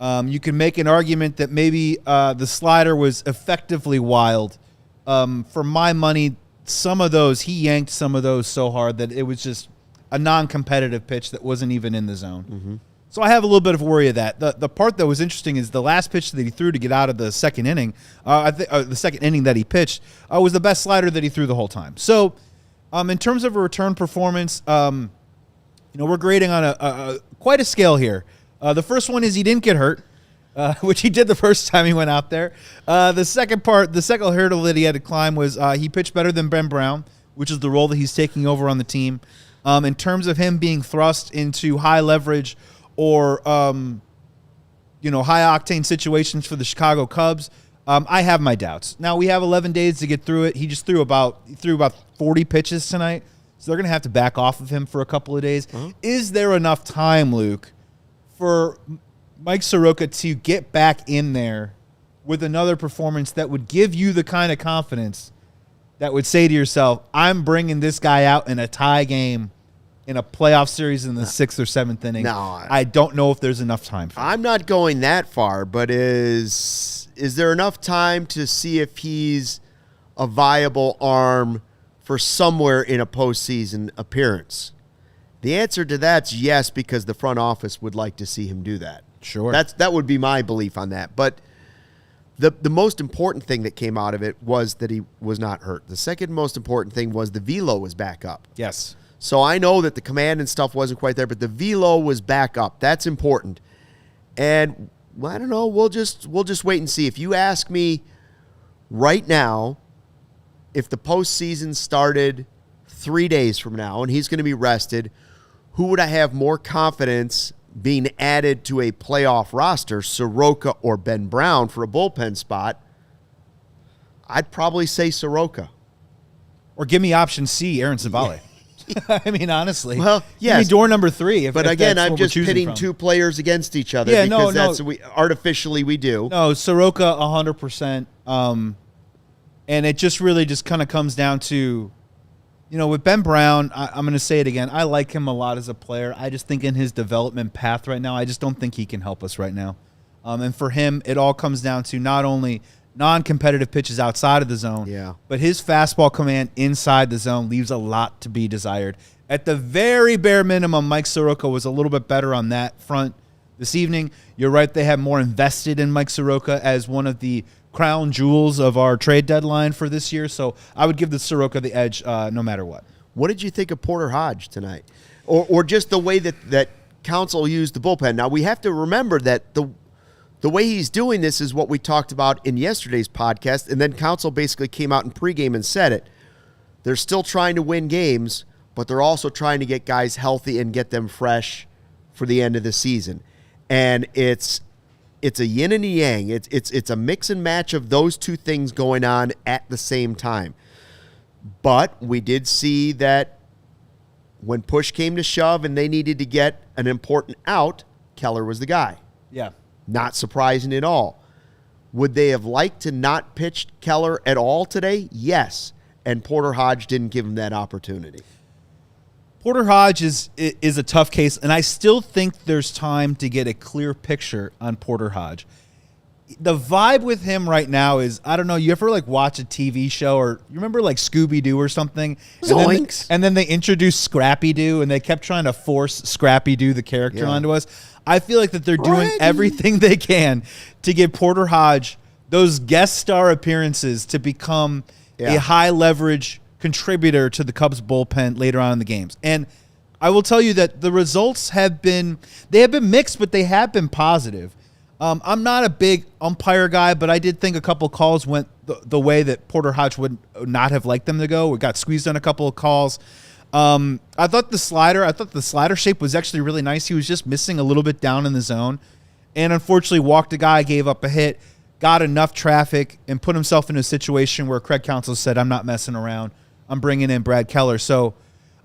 You can make an argument that maybe the slider was effectively wild. For my money, some of those, he yanked some of those so hard that it was just a non-competitive pitch that wasn't even in the zone. Mm-hmm. So I have a little bit of worry of that. The part that was interesting is the last pitch that he threw to get out of the second inning, the second inning that he pitched, was the best slider that he threw the whole time. So in terms of a return performance, we're grading on quite a scale here. The first one is he didn't get hurt, which he did the first time he went out there. The second hurdle that he had to climb was he pitched better than Ben Brown, which is the role that he's taking over on the team. In terms of him being thrust into high leverage or high-octane situations for the Chicago Cubs, I have my doubts. Now, we have 11 days to get through it. He just threw about 40 pitches tonight, so they're going to have to back off of him for a couple of days. Uh-huh. Is there enough time, Luke, for Mike Soroka to get back in there with another performance that would give you the kind of confidence that would say to yourself, I'm bringing this guy out in a tie game in a playoff series in the 6th or 7th inning? No, I don't know if there's enough time for I'm not going that far, but is there enough time to see if he's a viable arm for somewhere in a postseason appearance? The answer to that's yes, because the front office would like to see him do that. Sure. That would be my belief on that. But the most important thing that came out of it was that he was not hurt. The second most important thing was the velo was back up. Yes. So I know that the command and stuff wasn't quite there, but the velo was back up. That's important. And I don't know, we'll just wait and see. If you ask me right now, if the postseason started 3 days from now and he's going to be rested, who would I have more confidence being added to a playoff roster, Soroka or Ben Brown for a bullpen spot? I'd probably say Soroka. Or give me option C, Aaron Savale. I mean, honestly. Well, yes. Give me door number 3. But again, I'm just pitting two players against each other. Yeah, because no. that's artificially we do. No, Soroka 100%. And it just really just kind of comes down to, with Ben Brown, I'm going to say it again. I like him a lot as a player. I just think in his development path right now, I just don't think he can help us right now. And for him, it all comes down to not only non-competitive pitches outside of the zone, but his fastball command inside the zone leaves a lot to be desired. At the very bare minimum, Mike Soroka was a little bit better on that front this evening. You're right, they have more invested in Mike Soroka as one of the crown jewels of our trade deadline for this year, so I would give the Soroka the edge no matter what. What did you think of Porter Hodge tonight? Or just the way that Counsell used the bullpen? Now, we have to remember that the way he's doing this is what we talked about in yesterday's podcast, and then Counsell basically came out in pregame and said it. They're still trying to win games, but they're also trying to get guys healthy and get them fresh for the end of the season. And it's a yin and a yang. It's a mix and match of those two things going on at the same time. But we did see that when push came to shove and they needed to get an important out, Keller was the guy. Yeah. Not surprising at all. Would they have liked to not pitch Keller at all today? Yes. And Porter Hodge didn't give him that opportunity. Porter Hodge is a tough case, and I still think there's time to get a clear picture on Porter Hodge. The vibe with him right now is, I don't know, you ever watch a TV show, or you remember Scooby-Doo or something? Zoinks. And then they introduced Scrappy-Doo, and they kept trying to force Scrappy-Doo, the character, onto us. I feel like that they're doing everything they can to get Porter Hodge those guest star appearances to become a high-leverage contributor to the Cubs bullpen later on in the games. And I will tell you that the results have been mixed, but they have been positive. I'm not a big umpire guy, but I did think a couple calls went the way that Porter Hodge would not have liked them to go. We got squeezed on a couple of calls. I thought the slider shape was actually really nice. He was just missing a little bit down in the zone, and unfortunately walked a guy, gave up a hit, got enough traffic, and put himself in a situation where Craig Counsell said, I'm not messing around. I'm bringing in Brad Keller. So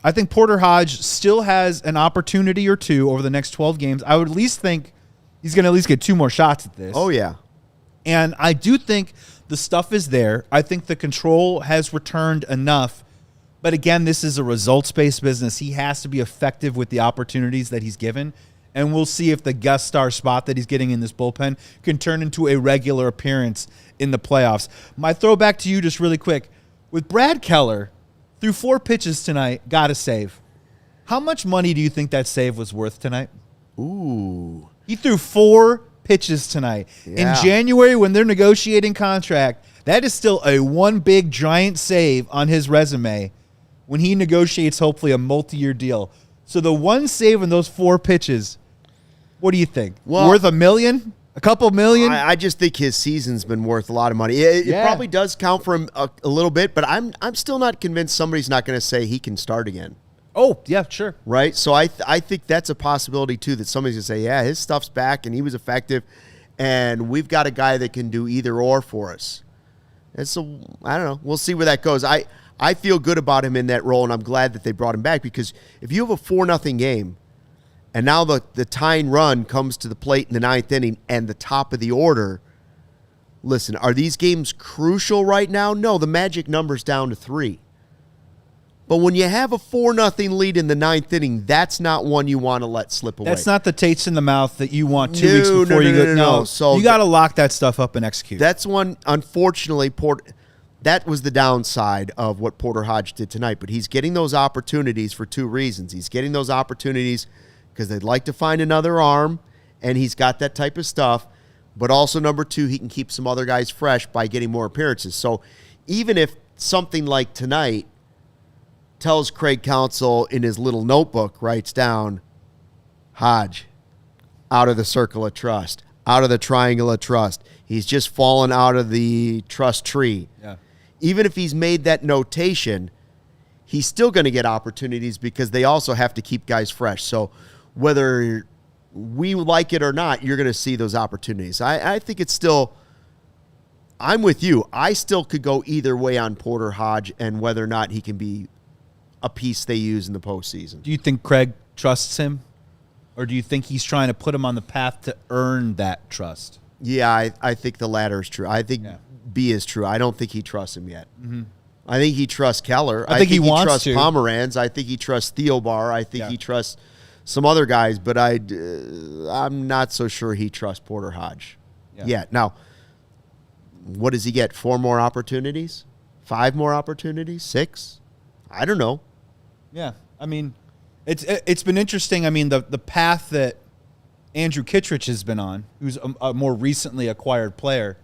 I think Porter Hodge still has an opportunity or two over the next 12 games. I would at least think he's going to at least get 2 more shots at this. Oh, yeah. And I do think the stuff is there. I think the control has returned enough. But again, this is a results-based business. He has to be effective with the opportunities that he's given. And we'll see if the guest star spot that he's getting in this bullpen can turn into a regular appearance in the playoffs. My throwback to you just really quick. With Brad Keller, through 4 pitches tonight, got a save. How much money do you think that save was worth tonight? Ooh. He threw 4 pitches tonight. Yeah. In January, when they're negotiating contract, that is still a one big giant save on his resume when he negotiates hopefully a multi-year deal. So the one save in those 4 pitches, what do you think? Well, worth $1 million? A couple million? I just think his season's been worth a lot of money. It probably does count for him a little bit, but I'm still not convinced somebody's not going to say he can start again. Oh, yeah, sure. Right? So I think that's a possibility, too, that somebody's going to say, yeah, his stuff's back and he was effective, and we've got a guy that can do either or for us. And so, I don't know. We'll see where that goes. I feel good about him in that role, and I'm glad that they brought him back because if you have a 4-0 game, and now the tying run comes to the plate in the 9th inning and the top of the order. Listen, are these games crucial right now? No, the magic number's down to 3. But when you have a 4-0 lead in the 9th inning, that's not one you want to let slip away. That's not the taste in the mouth that you want 2 weeks before you go. No, so you got to lock that stuff up and execute. That's one, unfortunately, that was the downside of what Porter Hodge did tonight. But he's getting those opportunities for 2 reasons. He's getting those opportunities because they'd like to find another arm, and he's got that type of stuff. But also, number 2, he can keep some other guys fresh by getting more appearances. So even if something like tonight tells Craig Counsell in his little notebook, writes down, Hodge, out of the circle of trust, out of the triangle of trust. He's just fallen out of the trust tree. Yeah. Even if he's made that notation, he's still going to get opportunities because they also have to keep guys fresh. So whether we like it or not, you're going to see those opportunities. I think it's still, I'm with you. I still could go either way on Porter Hodge and whether or not he can be a piece they use in the postseason. Do you think Craig trusts him? Or do you think he's trying to put him on the path to earn that trust? Yeah, I think the latter is true. I think B is true. I don't think he trusts him yet. Mm-hmm. I think he trusts Keller. I think he wants trusts to. Pomeranz. I think he trusts Theobar. I think he trusts some other guys, but I'm not so sure he trusts Porter Hodge yet. Now, what does he get? 4 more opportunities? 5 more opportunities? 6? I don't know. Yeah, I mean, it's been interesting. I mean, the path that Andrew Kittredge has been on, who's a more recently acquired player,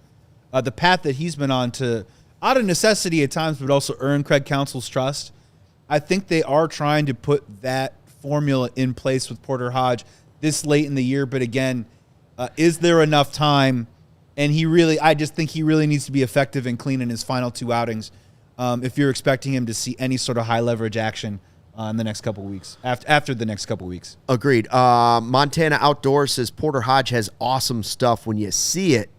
the path that he's been on to, out of necessity at times, but also earn Craig Counsell's trust. I think they are trying to put that formula in place with Porter Hodge this late in the year. But again, is there enough time? And I just think he really needs to be effective and clean in his final 2 outings. If you're expecting him to see any sort of high leverage action in the next couple of weeks, after the next couple of weeks. Agreed. Montana Outdoors says Porter Hodge has awesome stuff. When you see it,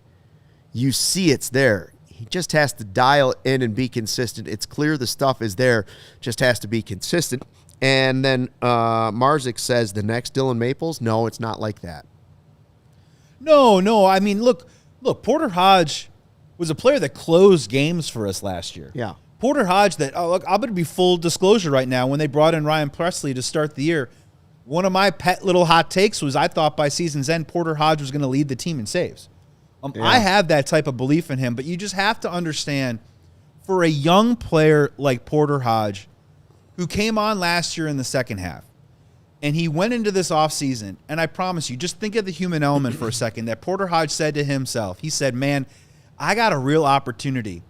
you see it's there. He just has to dial in and be consistent. It's clear the stuff is there, just has to be consistent. And then Marzik says the next Dylan Maples. No, it's not like that. No. I mean, look, Porter Hodge was a player that closed games for us last year. Yeah. Porter Hodge I'm going to be full disclosure right now. When they brought in Ryan Presley to start the year, one of my pet little hot takes was I thought by season's end, Porter Hodge was going to lead the team in saves. I have that type of belief in him, but you just have to understand, for a young player like Porter Hodge, who came on last year in the second half, and he went into this offseason, and I promise you, just think of the human element for a second, that Porter Hodge said to himself, he said, man, I got a real opportunity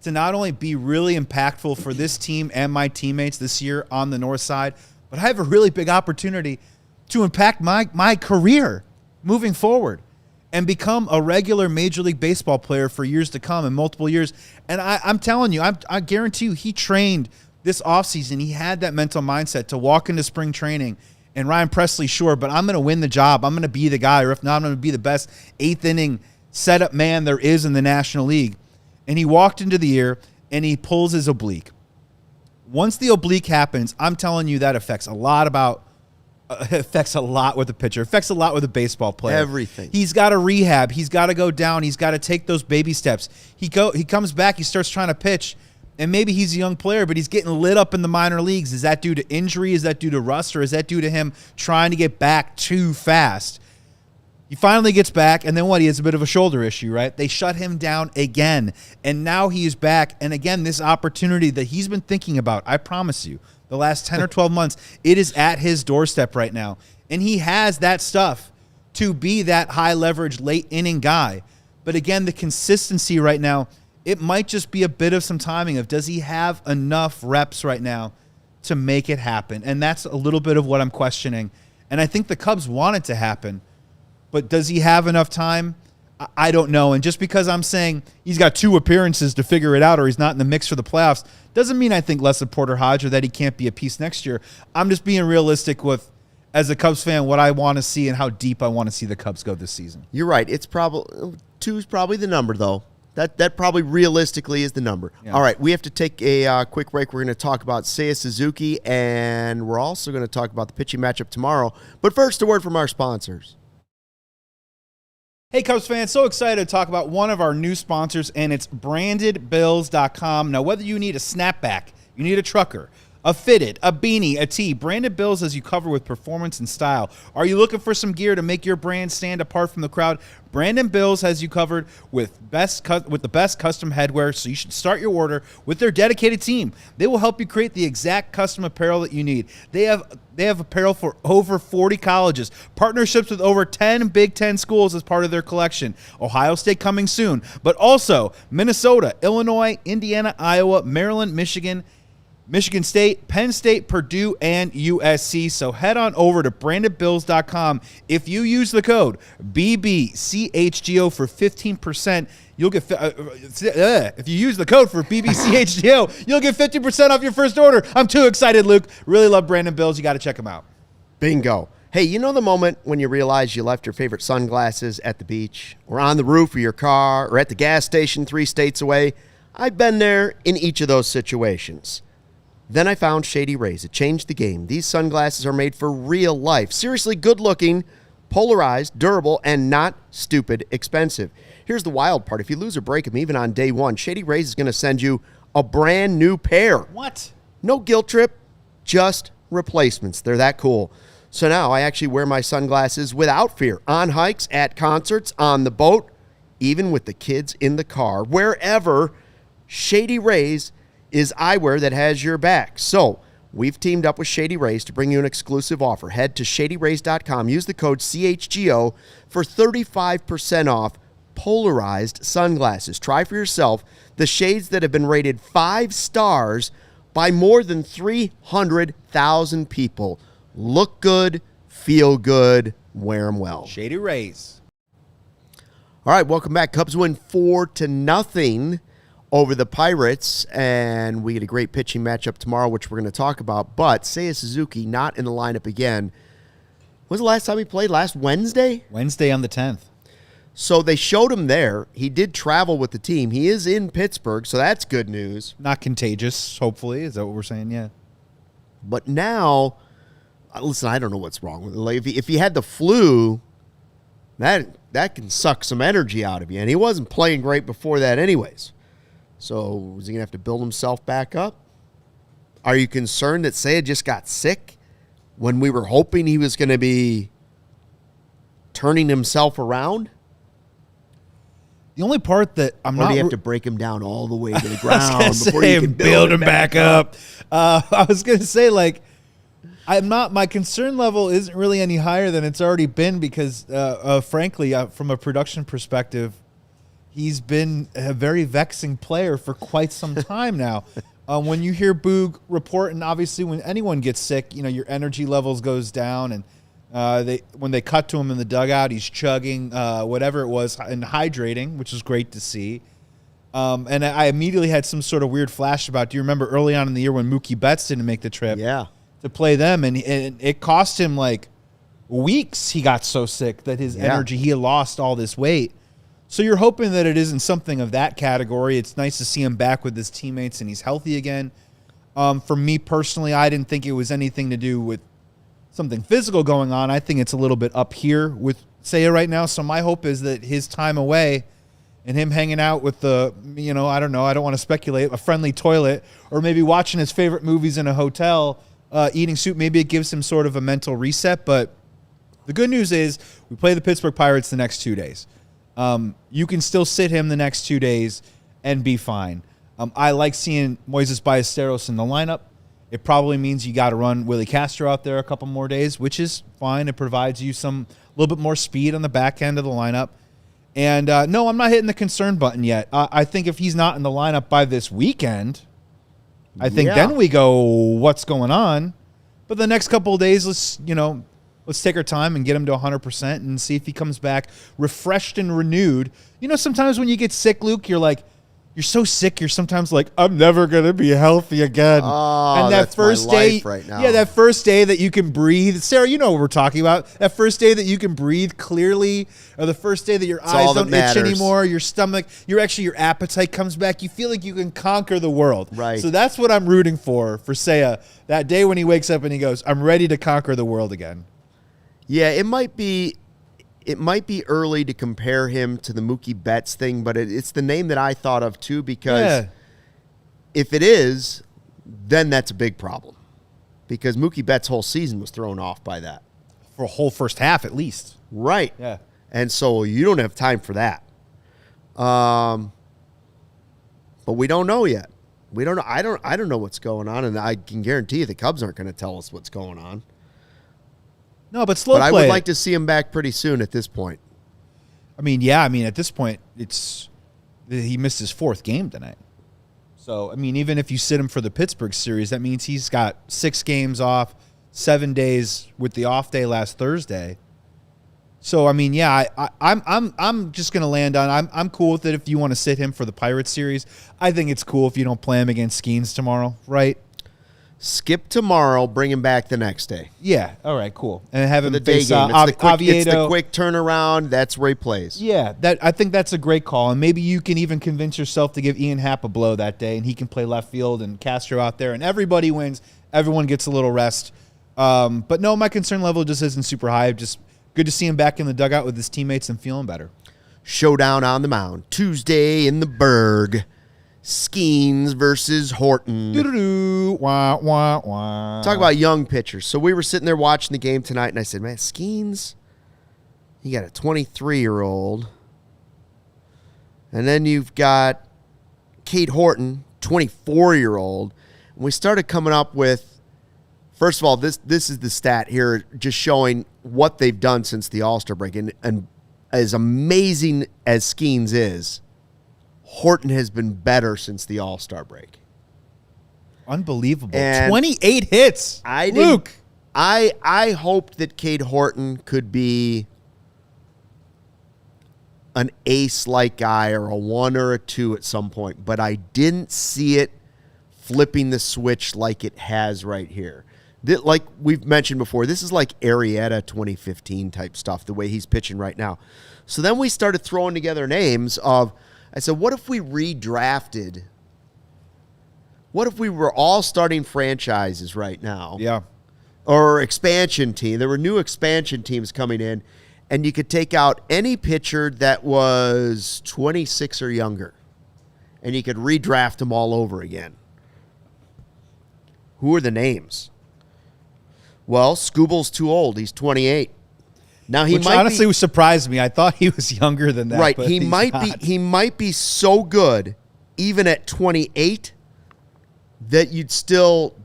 to not only be really impactful for this team and my teammates this year on the north side, but I have a really big opportunity to impact my career moving forward and become a regular Major League Baseball player for years to come, in multiple years. And I'm telling you, I guarantee you, he trained this offseason. He had that mental mindset to walk into spring training, and Ryan Presley, sure, but I'm going to win the job. I'm going to be the guy, or if not, I'm going to be the best 8th inning setup man there is in the National League. And he walked into the year, and he pulls his oblique. Once the oblique happens, I'm telling you, that affects a lot with the pitcher, affects a lot with a baseball player. Everything. He's got to rehab. He's got to go down. He's got to take those baby steps. He comes back. He starts trying to pitch, And maybe he's a young player, but he's getting lit up in the minor leagues. Is that due to injury? Is that due to rust? Or is that due to him trying to get back too fast? He finally gets back, and then what? He has a bit of a shoulder issue, right? They shut him down again, and now he is back. And again, this opportunity that he's been thinking about, I promise you, the last 10 or 12 months, it is at his doorstep right now. And he has that stuff to be that high-leverage, late-inning guy. But again, the consistency right now, it might just be a bit of some timing of does he have enough reps right now to make it happen? And that's a little bit of what I'm questioning. And I think the Cubs want it to happen. But does he have enough time? I don't know. And just because I'm saying he's got 2 appearances to figure it out or he's not in the mix for the playoffs doesn't mean I think less of Porter Hodge or that he can't be a piece next year. I'm just being realistic with, as a Cubs fan, what I want to see and how deep I want to see the Cubs go this season. You're right. It's probably 2 is probably the number, though. That probably realistically is the number. Yeah. All right, we have to take a quick break. We're going to talk about Seiya Suzuki, and we're also going to talk about the pitching matchup tomorrow. But first, a word from our sponsors. Hey, Cubs fans, so excited to talk about one of our new sponsors, and it's brandedbills.com. Now, whether you need a snapback, you need a trucker, a fitted, a beanie, a tee, Branded Bills has you covered with performance and style. Are you looking for some gear to make your brand stand apart from the crowd? Branded Bills has you covered with the best custom headwear, so you should start your order with their dedicated team. They will help you create the exact custom apparel that you need. They have apparel for over 40 colleges, partnerships with over 10 Big Ten schools as part of their collection. Ohio State coming soon, but also Minnesota, Illinois, Indiana, Iowa, Maryland, Michigan State, Penn State, Purdue, and USC. So head on over to brandedbills.com. If you use the code BBCHGO for 15%, you'll get if you use the code for BBCHGO, you'll get 50% off your first order. I'm too excited, Luke. Really love Branded Bills. You got to check them out. Bingo. Hey, you know the moment when you realize you left your favorite sunglasses at the beach or on the roof of your car or at the gas station 3 states away? I've been there in each of those situations. Then I found Shady Rays. It changed the game. These sunglasses are made for real life. Seriously good-looking, polarized, durable, and not stupid expensive. Here's the wild part. If you lose or break them, even on day 1, Shady Rays is going to send you a brand new pair. What? No guilt trip, just replacements. They're that cool. So now I actually wear my sunglasses without fear. On hikes, at concerts, on the boat, even with the kids in the car. Wherever, Shady Rays is eyewear that has your back. So we've teamed up with Shady Rays to bring you an exclusive offer. Head to shadyrays.com. Use the code CHGO for 35% off polarized sunglasses. Try for yourself the shades that have been rated 5 stars by more than 300,000 people. Look good, feel good, wear them well. Shady Rays. All right, welcome back. Cubs win 4-0 over the Pirates, and we get a great pitching matchup tomorrow, which we're going to talk about. But Seiya Suzuki not in the lineup again. When was the last time he played? Last Wednesday? Wednesday on the 10th. So they showed him there. He did travel with the team. He is in Pittsburgh, so that's good news. Not contagious, hopefully. Is that what we're saying? Yeah. But now, listen, I don't know what's wrong with him. Like, if he had the flu, that can suck some energy out of you. And he wasn't playing great before that anyways. So is he going to have to build himself back up? Are you concerned that Seiya just got sick when we were hoping he was going to be turning himself around? The only part that I'm or not... do you have to break him down all the way to the ground before you can build him back up? I was going to say, like, my concern level isn't really any higher than it's already been because, frankly, from a production perspective, he's been a very vexing player for quite some time now. When you hear Boog report, and obviously when anyone gets sick, you know, your energy levels goes down, and when they cut to him in the dugout, he's chugging whatever it was and hydrating, which is great to see. And I immediately had some sort of weird flash about, do you remember early on in the year when Mookie Betts didn't make the trip to play them? And it cost him like weeks. He got so sick that his energy, he had lost all this weight. So you're hoping that it isn't something of that category. It's nice to see him back with his teammates and he's healthy again. For me personally, I didn't think it was anything to do with something physical going on. I think it's a little bit up here with Seiya right now. So my hope is that his time away and him hanging out with the, I don't know, I don't want to speculate, a friendly toilet, or maybe watching his favorite movies in a hotel, eating soup, maybe it gives him sort of a mental reset. But the good news is we play the Pittsburgh Pirates the next 2 days. You can still sit him the next 2 days and be fine. I like seeing Moises Ballesteros in the lineup. It probably means you got to run Willie Castro out there a couple more days, which is fine. It provides you a little bit more speed on the back end of the lineup. And no, I'm not hitting the concern button yet. I think if he's not in the lineup by this weekend, I think then we go, what's going on? But the next couple of days, let's take our time and get him to 100% and see if he comes back refreshed and renewed. Sometimes when you get sick, Luke, you're so sick, you're sometimes like, I'm never going to be healthy again. Oh, and that that's first my day, life right now. Yeah, that first day that you can breathe. Sarah, you know what we're talking about. That first day that you can breathe clearly, or the first day that your eyes don't itch anymore, your stomach, your appetite comes back. You feel like you can conquer the world. Right. So that's what I'm rooting for Seiya. That day when he wakes up and he goes, I'm ready to conquer the world again. Yeah, it might be early to compare him to the Mookie Betts thing, but it's the name that I thought of too, because if it is, then that's a big problem, because Mookie Betts' whole season was thrown off by that. For a whole first half at least. Right. Yeah. And so you don't have time for that. But we don't know yet. We don't know. I don't know what's going on, and I can guarantee you the Cubs aren't going to tell us what's going on. No, but slow play. But I would like to see him back pretty soon at this point. At this point, he missed his 4th game tonight. So, even if you sit him for the Pittsburgh series, that means he's got 6 games off, 7 days with the off day last Thursday. So, I'm just going to land on, I'm cool with it if you want to sit him for the Pirates series. I think it's cool if you don't play him against Skenes tomorrow, right? Skip tomorrow, bring him back the next day. Yeah, all right, cool. And have him the day face game. Oviedo. It's the quick turnaround. That's where he plays. Yeah, I think that's a great call. And maybe you can even convince yourself to give Ian Happ a blow that day, and he can play left field and Castro out there, and everybody wins. Everyone gets a little rest. But no, my concern level just isn't super high. Just good to see him back in the dugout with his teammates and feeling better. Showdown on the mound. Tuesday in the Berg. Skenes versus Horton. Wah, wah, wah. Talk about young pitchers. So we were sitting there watching the game tonight, and I said, man, Skenes, you got a 23-year-old. And then you've got Cade Horton, 24-year-old. And we started coming up with, first of all, this is the stat here, just showing what they've done since the All-Star break. And as amazing as Skenes is, Horton has been better since the All-Star break. Unbelievable. And 28 hits. Luke. I hoped that Cade Horton could be an ace-like guy or a 1 or a 2 at some point, but I didn't see it flipping the switch like it has right here. Like we've mentioned before, this is like Arrieta 2015 type stuff, the way he's pitching right now. So then we started throwing together names of, I said, what if we redrafted? What if we were all starting franchises right now? Yeah. Or expansion team. There were new expansion teams coming in, and you could take out any pitcher that was 26 or younger, and you could redraft them all over again. Who are the names? Well, Scooble's too old. He's 28. Now Which honestly surprised me. I thought he was younger than that. Right. But he might be so good, even at 28, that you'd still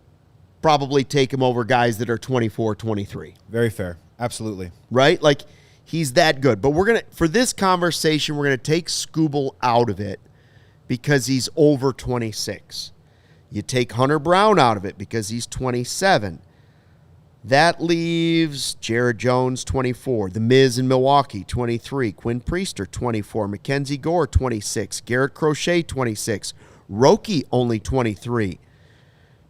probably take him over guys that are 24, 23. Very fair. Absolutely. Right? Like, he's that good. But for this conversation, we're going to take Scooble out of it because he's over 26. You take Hunter Brown out of it because he's 27. That leaves Jared Jones, 24. The Miz in Milwaukee, 23. Quinn Priester, 24. Mackenzie Gore, 26. Garrett Crochet, 26. Roki, only 23.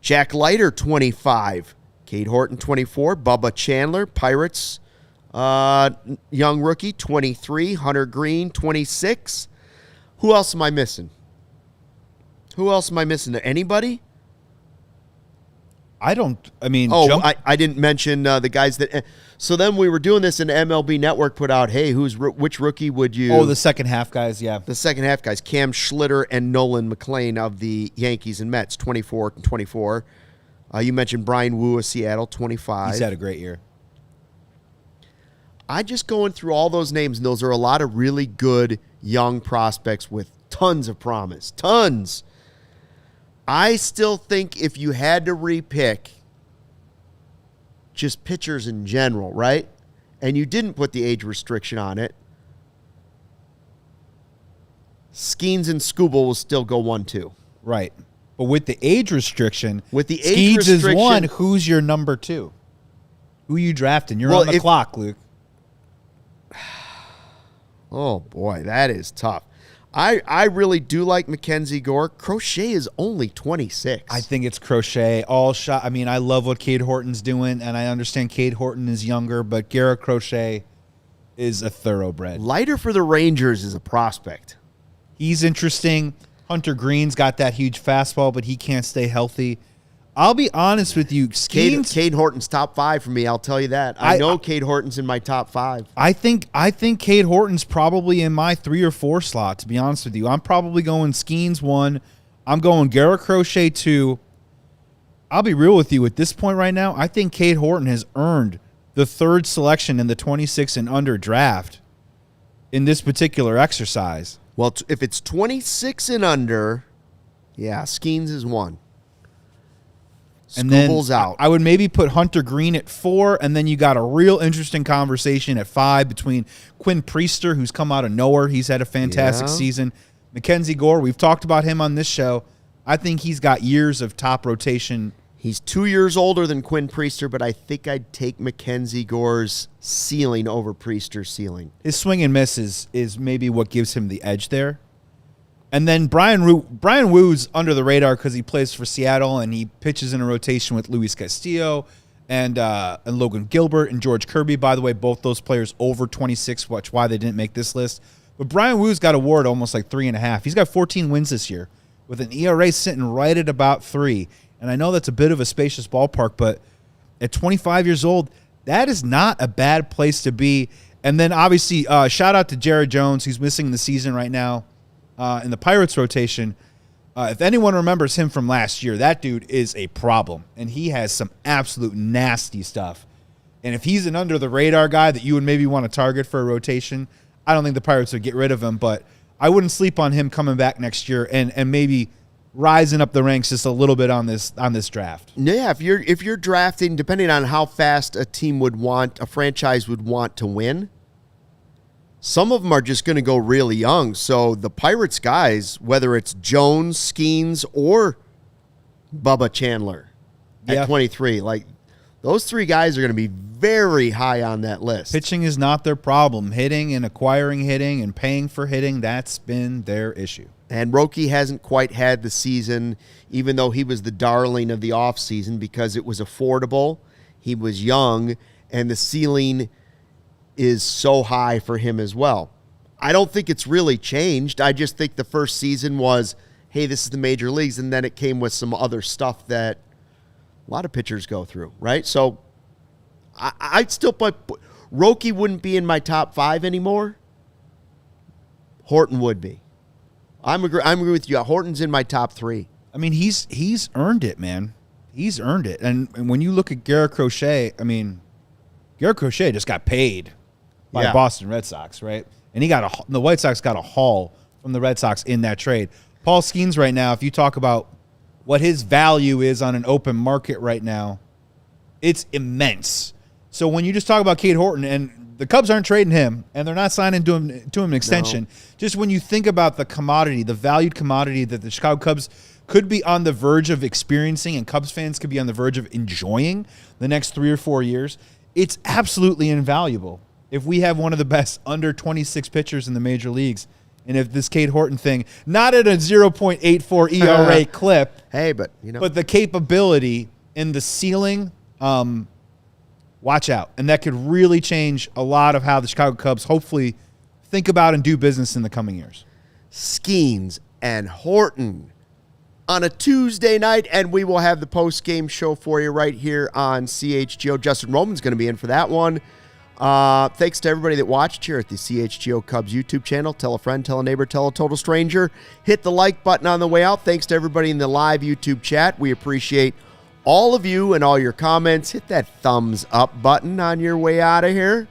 Jack Leiter, 25. Cade Horton, 24. Bubba Chandler, Pirates, young rookie, 23. Hunter Green, 26. Who else am I missing? Anybody? I didn't mention the guys that. So then we were doing this, and MLB Network put out, hey, which rookie would you? Oh, the second half guys, yeah. The second half guys, Cam Schlitter and Nolan McLean of the Yankees and Mets, 24 and 24. You mentioned Brian Wu of Seattle, 25. He's had a great year. I just going through all those names, and those are a lot of really good young prospects with tons of promise. Tons. I still think if you had to repick just pitchers in general, right? And you didn't put the age restriction on it, Skenes and Skubal will still go 1-2. Right. But with the age restriction, Skenes is one. Who's your number 2? Who you drafting? You're on the clock, Luke. Oh, boy, that is tough. I really do like Mackenzie Gore. Crochet is only 26. I think it's Crochet. I mean, I love what Cade Horton's doing, and I understand Cade Horton is younger, but Garrett Crochet is a thoroughbred. Leiter for the Rangers is a prospect. He's interesting. Hunter Green's got that huge fastball, but he can't stay healthy. I'll be honest with you. Cade Horton's top 5 for me, I'll tell you that. I know Cade Horton's in my top 5. I think Cade Horton's probably in my 3 or 4 slot, to be honest with you. I'm probably going Skenes 1. I'm going Garrett Crochet 2. I'll be real with you. At this point right now, I think Cade Horton has earned the 3rd selection in the 26 and under draft in this particular exercise. Well, if it's 26 and under, yeah, Skenes is 1. And then out. I would maybe put Hunter Green at 4, and then you got a real interesting conversation at 5 between Quinn Priester, who's come out of nowhere. He's had a fantastic season. Mackenzie Gore, we've talked about him on this show. I think he's got years of top rotation. He's 2 years older than Quinn Priester, but I think I'd take Mackenzie Gore's ceiling over Priester's ceiling. His swing and miss is maybe what gives him the edge there. And then Brian Woo's under the radar because he plays for Seattle and he pitches in a rotation with Luis Castillo and Logan Gilbert and George Kirby. By the way, both those players over 26, which why they didn't make this list. But Brian Woo's got a WAR almost like 3.5. He's got 14 wins this year with an ERA sitting right at about 3. And I know that's a bit of a spacious ballpark, but at 25 years old, that is not a bad place to be. And then obviously, shout out to Jared Jones, who's missing the season right now. In the Pirates rotation, if anyone remembers him from last year, that dude is a problem, and he has some absolute nasty stuff. And if he's an under-the-radar guy that you would maybe want to target for a rotation, I don't think the Pirates would get rid of him, but I wouldn't sleep on him coming back next year and maybe rising up the ranks just a little bit on this draft. Yeah, if you're drafting, depending on how fast a franchise would want to win, some of them are just going to go really young. So the Pirates guys, whether it's Jones, Skenes, or Bubba Chandler at 23, like those 3 guys are going to be very high on that list. Pitching is not their problem. Hitting and acquiring hitting and paying for hitting, that's been their issue. And Roki hasn't quite had the season, even though he was the darling of the offseason because it was affordable, he was young, and the ceiling is so high for him as well. I don't think it's really changed. I just think the first season was, hey, this is the major leagues, and then it came with some other stuff that a lot of pitchers go through, right? So I'd still put Roki wouldn't be in my top 5 anymore. Horton would be. I'm agree with you. Horton's in my top 3. I mean, he's earned it, man. He's earned it. And when you look at Garrett Crochet, I mean, Garrett Crochet just got paid by Boston Red Sox, right? And the White Sox got a haul from the Red Sox in that trade. Paul Skenes right now, if you talk about what his value is on an open market right now, it's immense. So when you just talk about Cade Horton, and the Cubs aren't trading him, and they're not signing to him an extension, just when you think about the commodity, the valued commodity that the Chicago Cubs could be on the verge of experiencing and Cubs fans could be on the verge of enjoying the next 3 or 4 years, it's absolutely invaluable. If we have one of the best under 26 pitchers in the major leagues, and if this Cade Horton thing, not at a 0.84 ERA clip, but the capability and the ceiling, watch out. And that could really change a lot of how the Chicago Cubs hopefully think about and do business in the coming years. Skenes and Horton on a Tuesday night, and we will have the post-game show for you right here on CHGO. Justin Roman's going to be in for that one. Thanks to everybody that watched here at the CHGO Cubs YouTube channel. Tell a friend, tell a neighbor, tell a total stranger. Hit the like button on the way out. Thanks to everybody in the live YouTube chat. We appreciate all of you and all your comments. Hit that thumbs up button on your way out of here.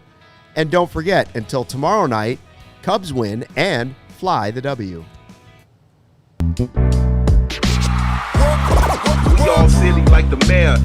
And don't forget, until tomorrow night, Cubs win and fly the W. We all silly like the mayor.